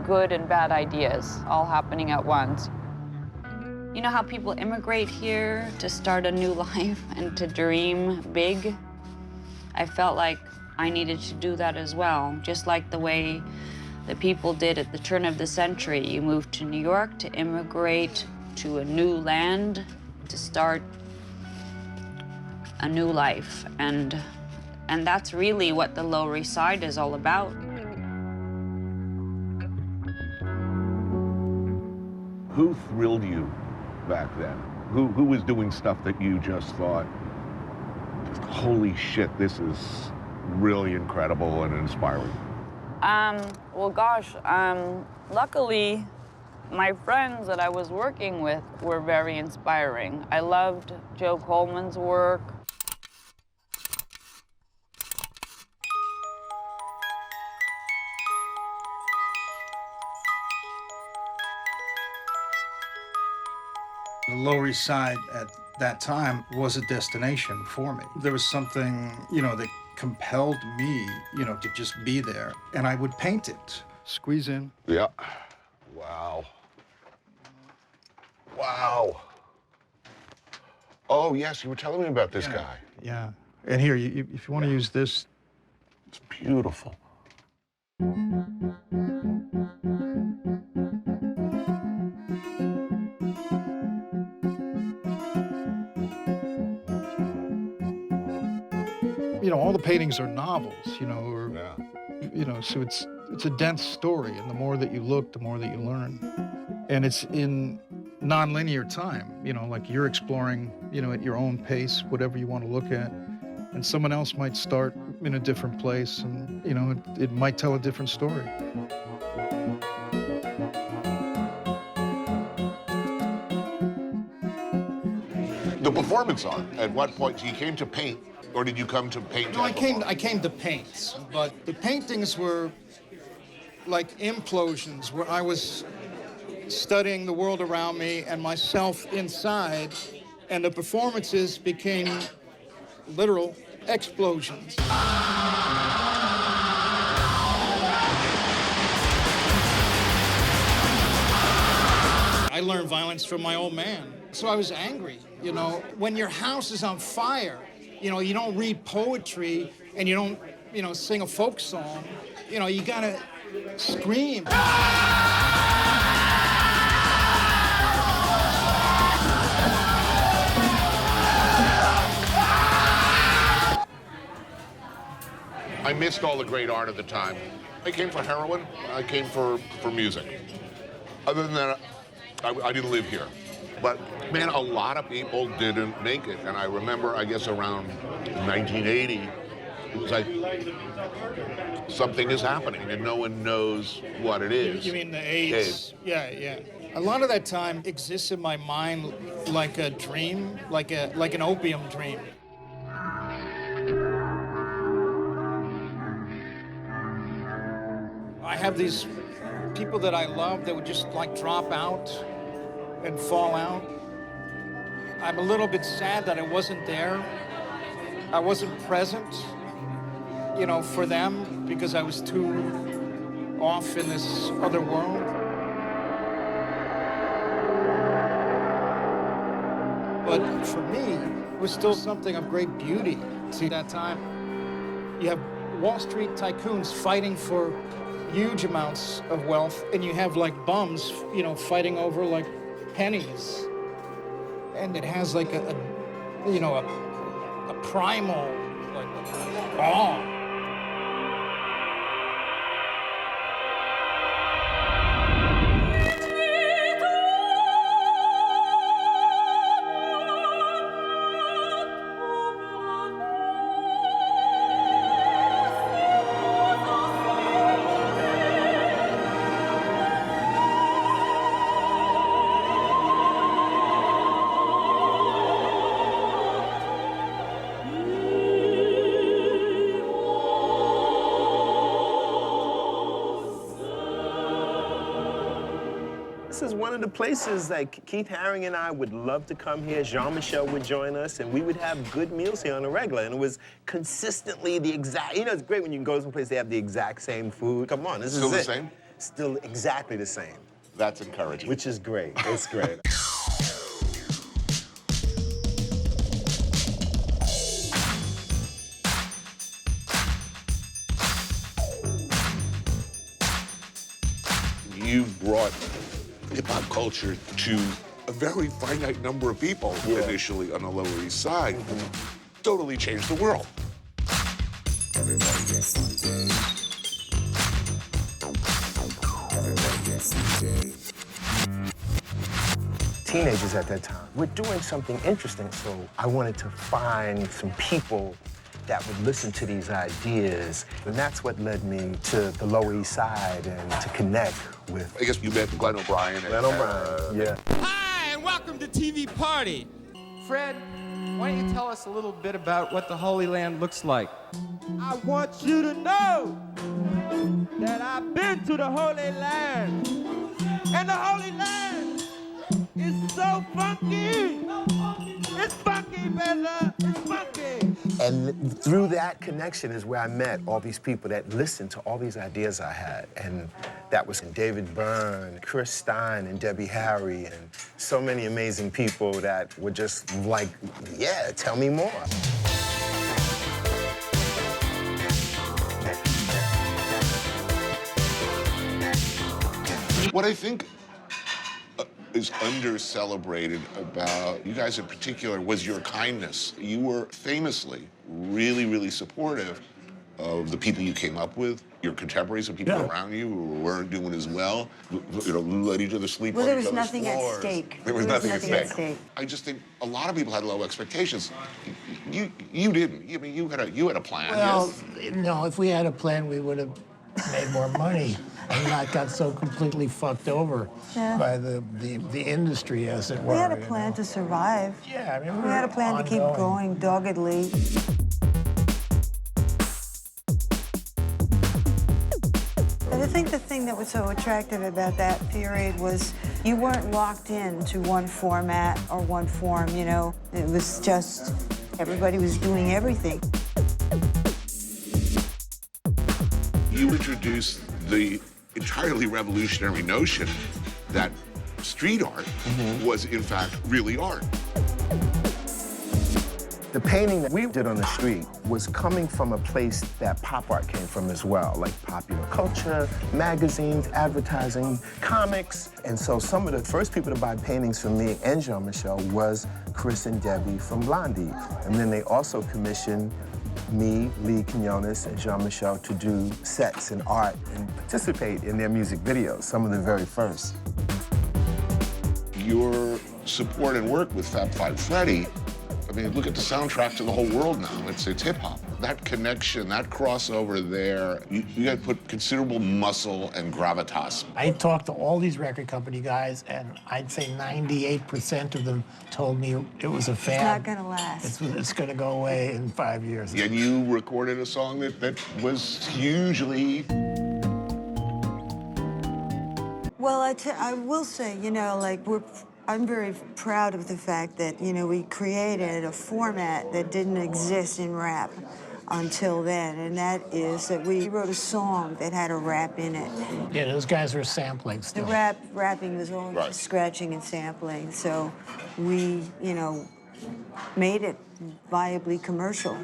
good and bad ideas all happening at once. You know how people immigrate here to start a new life and to dream big? I felt like I needed to do that as well, just like the way the people did at the turn of the century. You moved to New York to immigrate to a new land, to start a new life. And that's really what the Lower East Side is all about. Who thrilled you back then? Who was doing stuff that you just thought, holy shit, this is really incredible and inspiring? Well, gosh, luckily, my friends that I was working with were very inspiring. I loved Joe Coleman's work. The Lower East Side at that time was a destination for me. There was something, that compelled me, to just be there. And I would paint it. Squeeze in. Yeah. Wow. Wow. Oh, yes, you were telling me about this guy. Yeah. And here, if you want to use this. It's beautiful. All the paintings are novels, so it's a dense story, and the more that you look, the more that you learn. And it's in non-linear time, like you're exploring, at your own pace, whatever you want to look at. And someone else might start in a different place, and, it might tell a different story. The performance art, at what point? You came to paint, or did you come to paint? No, I came to paint, but the paintings were like implosions, where I was studying the world around me and myself inside, and the performances became literal explosions. I learned violence from my old man, so I was angry. When your house is on fire, you don't read poetry and you don't, sing a folk song. You gotta scream. I missed all the great art of the time. I came for heroin, I came for music. Other than that, I didn't live here. But, man, a lot of people didn't make it. And I remember, I guess, around 1980, it was like, something is happening, and no one knows what it is. You mean the AIDS? Yeah. A lot of that time exists in my mind like a dream, like an opium dream. I have these people that I love that would just drop out and fall out. I'm a little bit sad that I wasn't there. I wasn't present, for them, because I was too off in this other world. But for me, it was still something of great beauty. See, that time, you have Wall Street tycoons fighting for huge amounts of wealth, and you have bums, fighting over pennies. And it has a primal awe. This is one of the places like Keith Haring and I would love to come here. Jean-Michel would join us, and we would have good meals here on the regular. And it was consistently the exact, you know, it's great when you can go to some place they have the exact same food. Come on, this Still is the it. same? Still exactly the same. That's encouraging. Which is great. It's great. You brought hip-hop culture to a very finite number of people initially on the Lower East Side. Totally changed the world. Teenagers at that time, we're doing something interesting, so I wanted to find some people that would listen to these ideas. And that's what led me to the Lower East Side and to connect with... I guess you met Glenn O'Brien. Glenn O'Brien, yeah. Hi, and welcome to TV Party. Fred, why don't you tell us a little bit about what the Holy Land looks like? I want you to know that I've been to the Holy Land. And the Holy Land is so funky. It's funky, brother. It's funky. And through that connection is where I met all these people that listened to all these ideas I had. And that was David Byrne, Chris Stein, and Debbie Harry, and so many amazing people that were just like, yeah, tell me more. What I think is under-celebrated about you guys in particular was your kindness. You were famously really, really supportive of the people you came up with, your contemporaries and people around you who weren't doing as well. You know, let each other sleep Well, on there each was other's nothing at floors. stake. There was nothing at stake. I just think a lot of people had low expectations. You didn't. I mean, you had a plan. Well, yes? no, if we had a plan, we would have made more money and not got so completely fucked over by the industry, as it were. We had a plan to survive. Yeah, I mean, we had a plan to keep going doggedly. I think the thing that was so attractive about that period was you weren't locked in to one format or one form, you know? It was just everybody was doing everything. You introduced the entirely revolutionary notion that street art was, in fact, really art. The painting that we did on the street was coming from a place that pop art came from as well, like popular culture, magazines, advertising, comics. And so some of the first people to buy paintings from me and Jean-Michel was Chris and Debbie from Blondie. And then they also commissioned me, Lee Quinones, and Jean-Michel to do sets and art and participate in their music videos, some of the very first. Your support and work with Fab Five Freddy, I mean, look at the soundtrack to the whole world now. It's hip-hop. That connection, that crossover there, you guys put considerable muscle and gravitas. I talked to all these record company guys, and I'd say 98% of them told me it was a fad. It's not gonna last. It's gonna go away in 5 years. And you recorded a song that was hugely... Well, I will say, you know, like, I'm very proud of the fact that, you know, we created a format that didn't exist in rap until then, and that is that we wrote a song that had a rap in it. Yeah, those guys were sampling The still. rapping was all just scratching and sampling, so we, you know, made it viably commercial.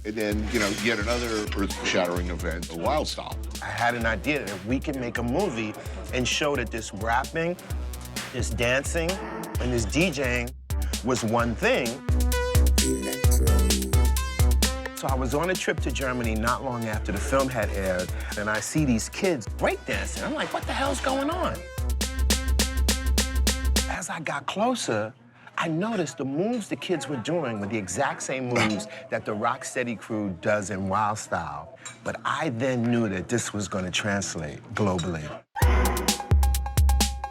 And then, you know, yet another earth-shattering event, a Wild Style. I had an idea that we could make a movie and show that this rapping, this dancing, and this DJing was one thing. So I was on a trip to Germany not long after the film had aired, and I see these kids breakdancing. I'm like, what the hell's going on? As I got closer, I noticed the moves the kids were doing were the exact same moves that the Rocksteady crew does in Wild Style. But I then knew that this was going to translate globally.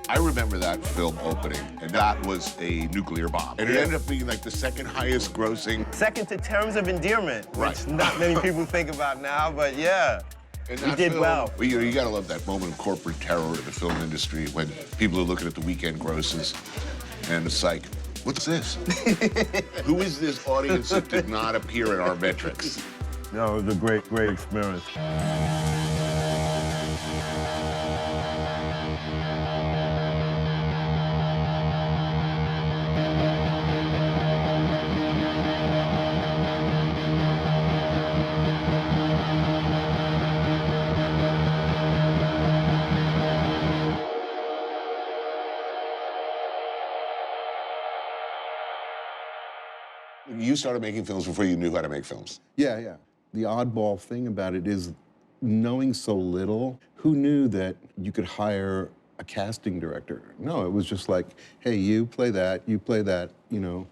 I remember that film opening, and that was a nuclear bomb. And it ended up being like the second highest grossing. Second to Terms of Endearment, which not many people think about now, but yeah. In We that did film, well. You gotta love that moment of corporate terror in the film industry when people are looking at the weekend grosses and it's like, what's this? Who is this audience that did not appear in our metrics? No, it was a great, great experience. You started making films before you knew how to make films. Yeah, yeah. The oddball thing about it is knowing so little, who knew that you could hire a casting director? No, it was just like, hey, you play that, you know.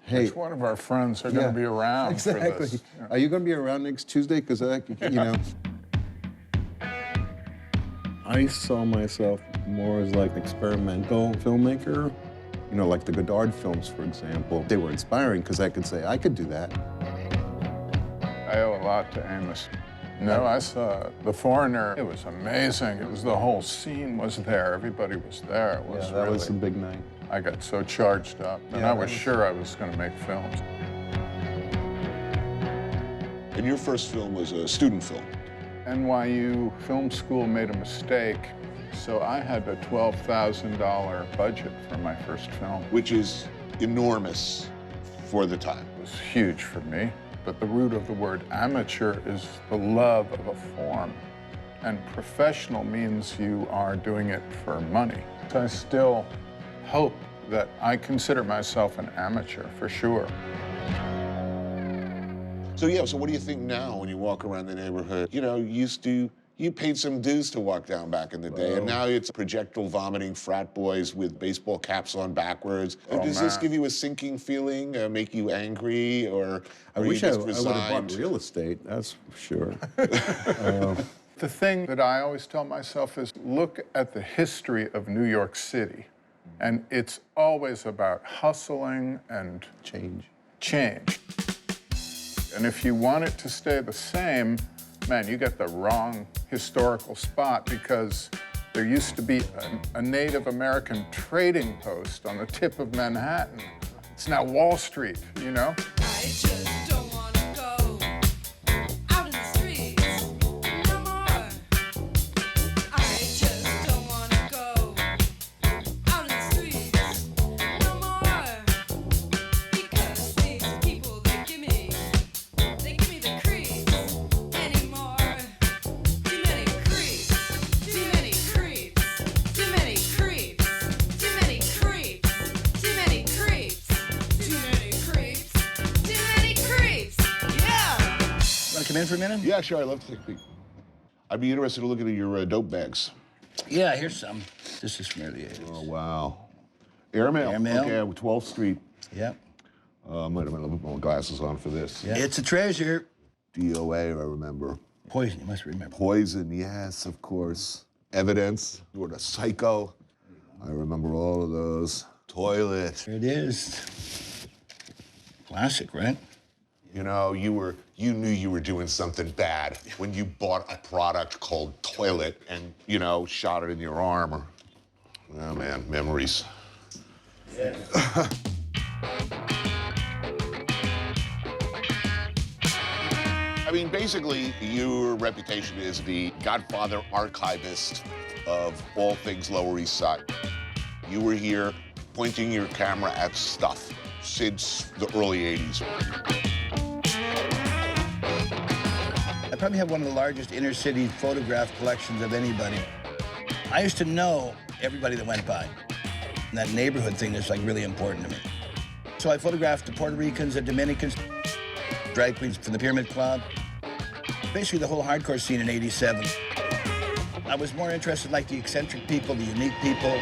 Hey, Which one of our friends are going to be around exactly. for this? Are you going to be around next Tuesday? Because you know. I saw myself more as like an experimental filmmaker. You know, like the Godard films, for example. They were inspiring because I could say, I could do that. I owe a lot to Amos. No, I saw The Foreigner. It was amazing. It was the whole scene was there. Everybody was there. It was that was a big night. I got so charged up, and Yeah, I was sure I was going to make films. And your first film was a student film. NYU Film School made a mistake, so I had a $12,000 budget for my first film. Which is enormous for the time. It was huge for me, but the root of the word amateur is the love of a form, and professional means you are doing it for money. I still hope that I consider myself an amateur, for sure. So yeah, so what do you think now when you walk around the neighborhood? You know, you paid some dues to walk down back in the day, and now it's projectile vomiting frat boys with baseball caps on backwards. Does this give you a sinking feeling, make you angry, or I are wish you I just would have resigned? bought real estate, that's for sure. The thing that I always tell myself is look at the history of New York City, and it's always about hustling and change. And if you want it to stay the same, man, you got the wrong historical spot, because there used to be a Native American trading post on the tip of Manhattan. It's now Wall Street, you know? Come in for a minute? Yeah, sure. I'd love to take a peek. I'd be interested in looking at your dope bags. Yeah, here's some. This is from early 80s. Oh, wow. Airmail. Airmail. Okay, 12th Street. Yep. I might have a little bit more glasses on for this. Yeah. It's a treasure. DOA, I remember. Poison, you must remember. Poison, yes, of course. Evidence. You were a Psycho. I remember all of those. Toilet. Here it is. Classic, right? You know, you knew you were doing something bad when you bought a product called Toilet and, you know, shot it in your arm or, oh man, memories. Yeah. I mean, basically, your reputation is the Godfather archivist of all things Lower East Side. You were here pointing your camera at stuff since the early 80s. I probably have one of the largest inner city photograph collections of anybody. I used to know everybody that went by. And that neighborhood thing is like really important to me. So I photographed the Puerto Ricans, the Dominicans, drag queens from the Pyramid Club. Basically the whole hardcore scene in '87. I was more interested in like the eccentric people, the unique people.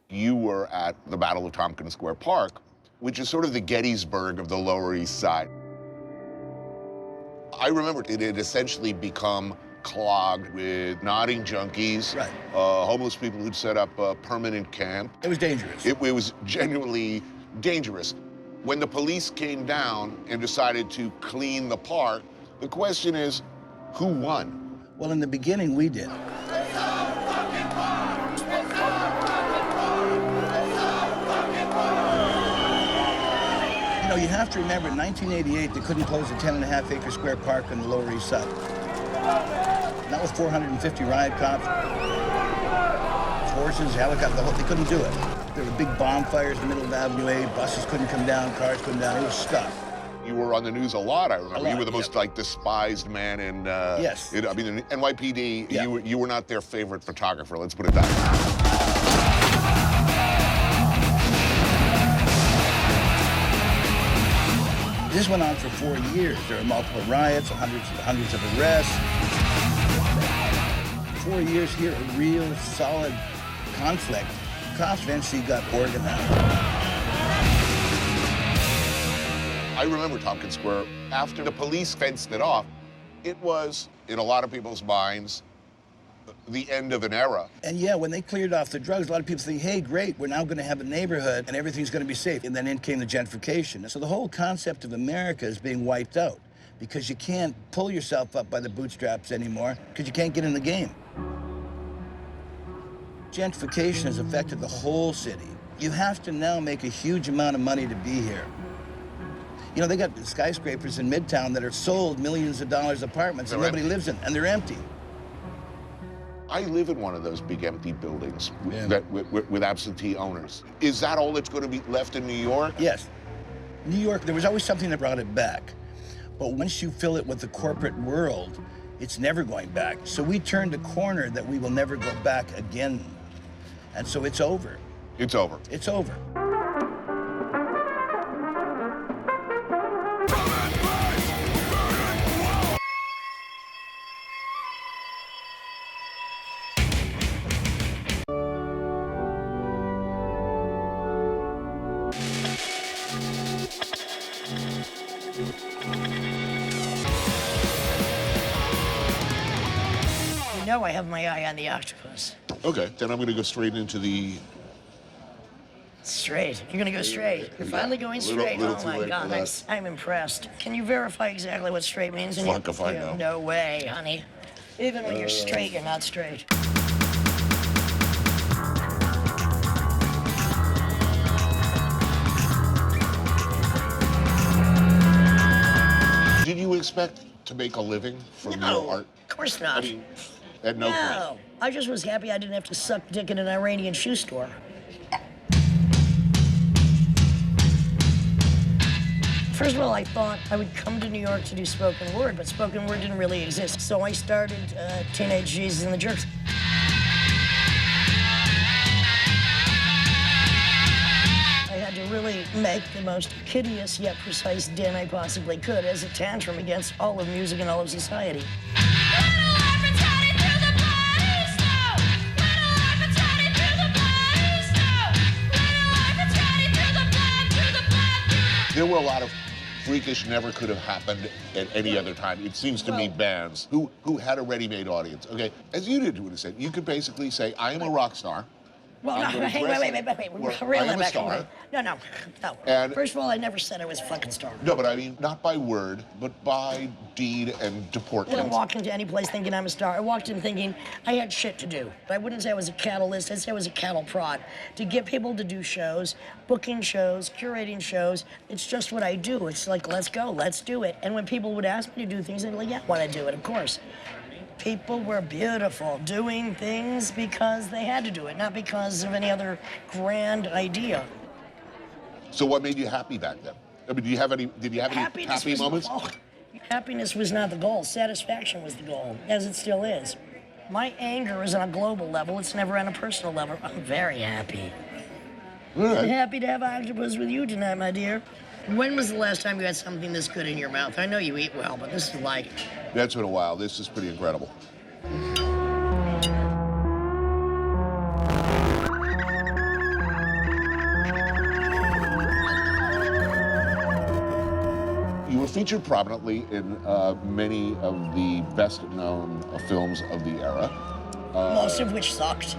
You were at the Battle of Tompkins Square Park, which is sort of the Gettysburg of the Lower East Side. I remember it had essentially become clogged with nodding junkies, right. Homeless people who'd set up a permanent camp. It was dangerous. It was genuinely dangerous. When the police came down and decided to clean the park, The question is, who won? Well, in the beginning, we did. You know, you have to remember, in 1988, they couldn't close a 10.5-acre square park on the Lower East Side. That was 450 riot cops, horses, helicopters, they couldn't do it. There were big bonfires in the middle of Avenue A, buses couldn't come down, cars couldn't down, it was stuck. You were on the news a lot, I remember. A lot, you were the most, like, despised man in... Yes. I mean, in NYPD, Yeah. you were not their favorite photographer, let's put it that way. This went on for 4 years. There were multiple riots, hundreds of arrests. 4 years here, a real solid conflict. Cops eventually got organized. I remember Tompkins Square. After the police fenced it off, it was, in a lot of people's minds, the end of an era. And yeah, when they cleared off the drugs, a lot of people think, hey, great, we're now going to have a neighborhood and everything's going to be safe. And then in came the gentrification. So the whole concept of America is being wiped out because you can't pull yourself up by the bootstraps anymore because you can't get in the game. Gentrification has affected the whole city. You have to now make a huge amount of money to be here. You know, they got skyscrapers in Midtown that are sold millions of dollars apartments and nobody lives in, and they're empty. I live in one of those big empty buildings with absentee owners. Is that all that's going to be left in New York? Yes. New York, there was always something that brought it back. But once you fill it with the corporate world, it's never going back. So we turned a corner that we will never go back again. And so it's over. It's over. It's over. You know I have my eye on the octopus. Okay, then I'm going to go straight into the... Straight. You're gonna go straight. You're finally going straight. little Oh too my late God, for that. I'm impressed. Can you verify exactly what straight means? Fuck if I know. No way, honey. Even when you're straight, you're not straight. Did you expect to make a living from No, your art? of course not. I mean, at no point. I just was happy I didn't have to suck dick in an Iranian shoe store. First of all, I thought I would come to New York to do spoken word, but spoken word didn't really exist. So I started Teenage Jesus and the Jerks. I had to really make the most hideous yet precise din I possibly could as a tantrum against all of music and all of society. There were a lot of freakish, never could have happened at any other time. It seems to me bands who had a ready-made audience. Okay, as you did would have said, you could basically say, I am a rock star. Well, I'm no, gonna hey, dress wait. like- Reel I it am a back. star. No. And- First of all, I never said I was a fucking star. No, but I mean, not by word, but by deed and I deportment. didn't walk into any place thinking I'm a star. I walked in thinking I had shit to do. I wouldn't say I was a catalyst. I'd say I was a cattle prod. To get people to do shows, booking shows, curating shows, it's just what I do. It's like, let's go, let's do it. And when people would ask me to do things, I'd be like, yeah, I want to do it, of course. People were beautiful, doing things because they had to do it, not because of any other grand idea. So what made you happy back then? I mean, did you have any Happiness happy was moments? The goal. Happiness was not the goal. Satisfaction was the goal, as it still is. My anger is on a global level. It's never on a personal level. I'm very happy. Right. I'm happy to have octopus with you tonight, my dear. When was the last time you had something this good in your mouth? I know you eat well, but this is like... That's been a while. This is pretty incredible. You were featured prominently in many of the best-known films of the era. Most of which sucked.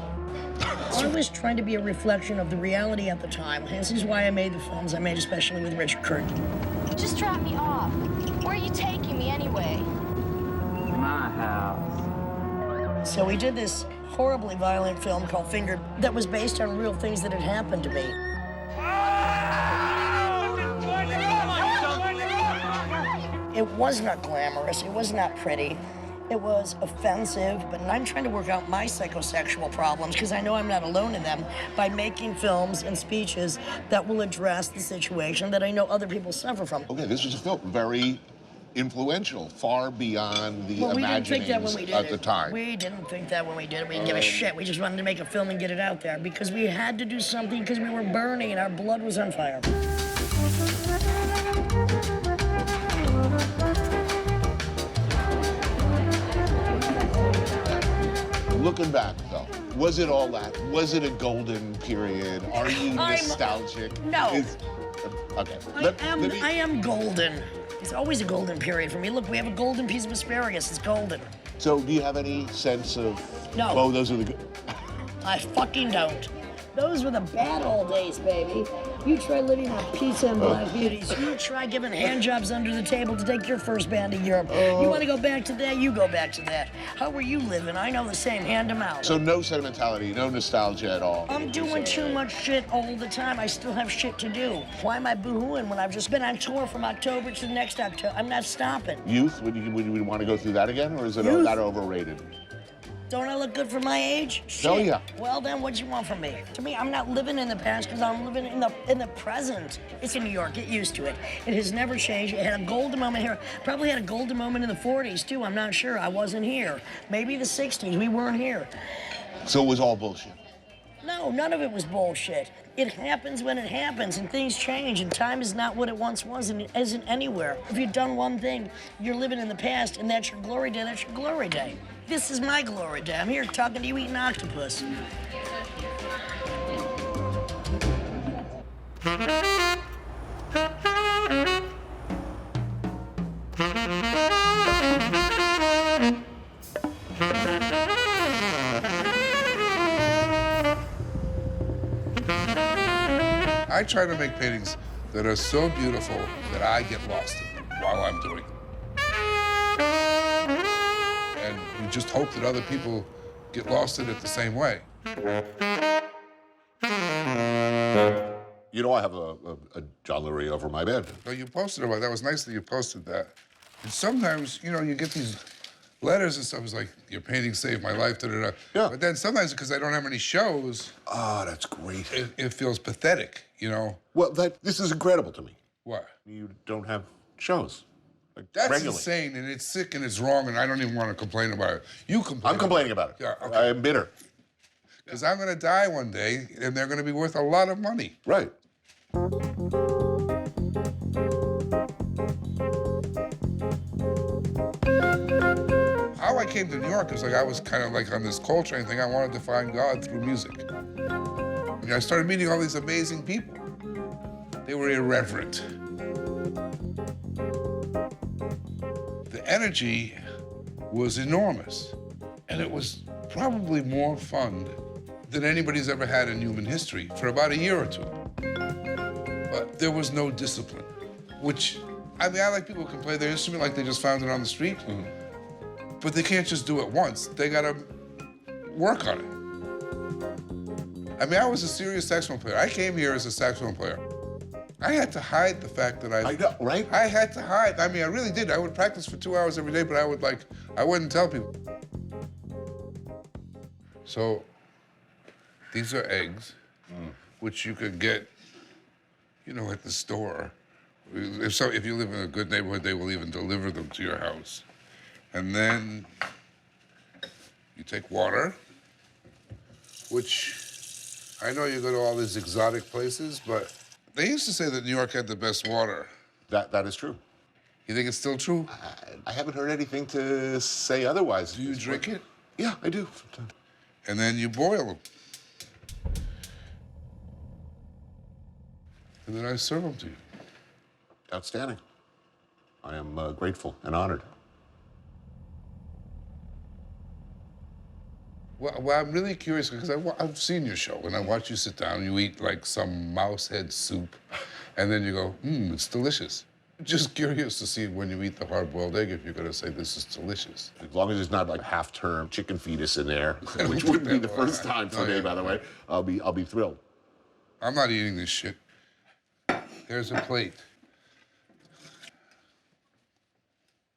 I was trying to be a reflection of the reality at the time. This is why I made the films I made, especially with Richard Curtin. Just drop me off. Where are you taking me anyway? My house. So we did this horribly violent film called Fingered that was based on real things that had happened to me. It was not glamorous, it was not pretty, it was offensive, but I'm trying to work out my psychosexual problems because I know I'm not alone in them by making films and speeches that will address the situation that I know other people suffer from. Okay, this was a film very influential, far beyond the Well, we didn't think that imaginings when we did at it. the time. We didn't think that when we did it. We didn't give a shit. We just wanted to make a film and get it out there because we had to do something because we were burning and our blood was on fire. Looking back, though, was it all that? Was it a golden period? Are you nostalgic? No. Okay. I am golden. It's always a golden period for me. Look, we have a golden piece of asparagus. It's golden. So, do you have any sense of? No. Oh, those are the good. I fucking don't. Those were the bad old days, baby. You try living on pizza and black beauties. You try giving hand jobs under the table to take your first band to Europe. You want to go back to that? You go back to that. How were you living? I know the same. Hand them out. So no sentimentality, no nostalgia at all. I'm doing too much shit all the time. I still have shit to do. Why am I boo-hooing when I've just been on tour from October to the next October? I'm not stopping. Youth? Would you want to go through that again, or is it Youth? that overrated? Don't I look good for my age? Oh, Shit. yeah. Well, then what do you want from me? To me, I'm not living in the past because I'm living in the present. It's in New York. Get used to it. It has never changed. It had a golden moment here. Probably had a golden moment in the 40s, too. I'm not sure. I wasn't here. Maybe the 60s. We weren't here. So it was all bullshit. No, none of it was bullshit. It happens when it happens, and things change, and time is not what it once was, and it isn't anywhere. If you've done one thing, you're living in the past, and that's your glory day, that's your glory day. This is my glory day. I'm here talking to you eating octopus. I try to make paintings that are so beautiful that I get lost in them while I'm doing them. And we just hope that other people get lost in it the same way. You know, I have a John Lurie over my bed. So you posted about that. Was nice that you posted that. And sometimes, you know, you get these letters and stuff. It's like, your painting saved my life, da-da-da. Yeah. But then sometimes, because I don't have any shows... Oh, that's great. It feels pathetic, you know? Well, this is incredible to me. What? You don't have shows. Like, That's regularly. insane, and it's sick, and it's wrong, and I don't even want to complain about it. You complain. I'm complaining about it. Yeah, okay. I'm bitter. Because I'm going to die one day, and they're going to be worth a lot of money. Right. How I came to New York is like I was kind of like on this Coltrane thing. I wanted to find God through music. And I started meeting all these amazing people. They were irreverent. The energy was enormous, and it was probably more fun than anybody's ever had in human history for about a year or two. But there was no discipline, which, I mean, I like people who can play their instrument like they just found it on the street, but they can't just do it once. They gotta work on it. I mean, I was a serious saxophone player. I came here as a saxophone player. I had to hide the fact that I know, right? I had to hide. I mean, I really did. I would practice for 2 hours every day, but I wouldn't tell people. So, these are eggs, which you could get, you know, at the store. If you live in a good neighborhood, they will even deliver them to your house. And then you take water, which I know you go to all these exotic places, but they used to say that New York had the best water. That is true. You think it's still true? I haven't heard anything to say otherwise. Do you drink it? Yeah, I do. And then you boil them. And then I serve them to you. Outstanding. I am grateful and honored. Well, I'm really curious because I've seen your show, and I watch you sit down, you eat like some mouse head soup, and then you go, it's delicious. Just curious to see when you eat the hard-boiled egg if you're going to say this is delicious. As long as it's not like half-term chicken fetus in there, which wouldn't be the first time for me, by the way, I'll be thrilled. I'm not eating this shit. There's a plate.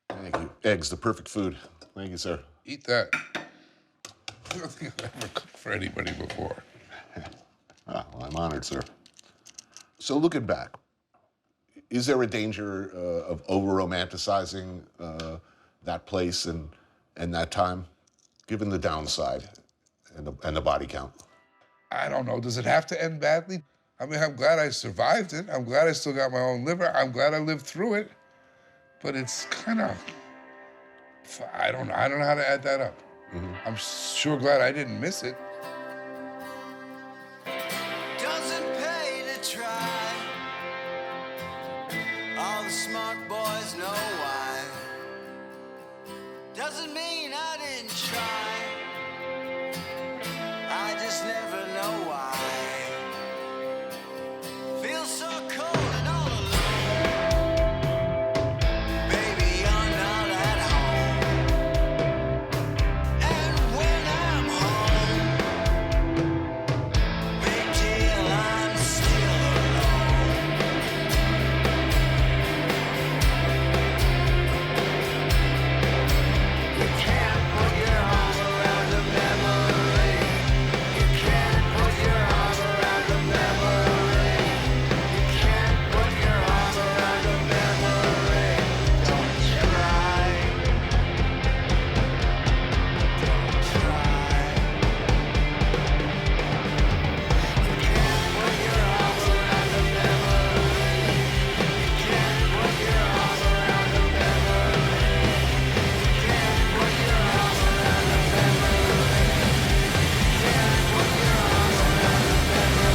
Thank you. Eggs, the perfect food. Thank you, sir. Eat that. I don't think I've ever cooked for anybody before. Well, I'm honored, sir. So looking back, is there a danger of over-romanticizing that place and that time, given the downside and the body count? I don't know. Does it have to end badly? I mean, I'm glad I survived it. I'm glad I still got my own liver. I'm glad I lived through it. But it's kind of, I don't know how to add that up. I'm sure glad I didn't miss it. Doesn't pay to try. All the smart boys know why. Doesn't mean I didn't try. I just never know why. Feel so cold and all alone. Baby, you're not at home. And when I'm home, big deal, I'm still alone. You can't put your arm around the memory. You can't put your arm around the memory. You can't put your arm around the memory. Don't try. Don't try. You can't put your arm around the memory. You can't put your arm around the memory. You can't put your arm around the memory. You can't put your arm around the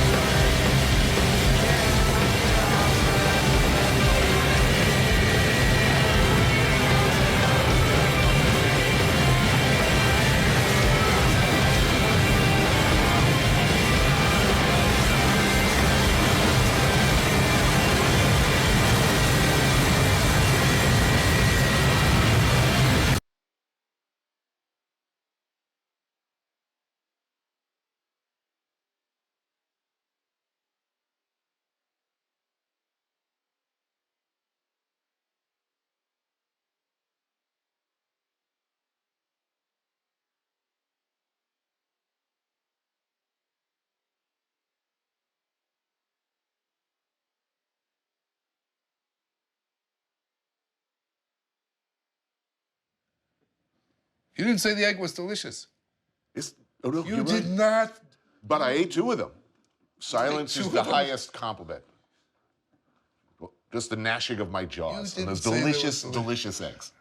You didn't say the egg was delicious. Oh, no, You you're did right. not. But I ate 2 of them. Silence Two is of the them? highest compliment. Just the gnashing of my jaws You and those didn't say they were delicious, delicious eggs.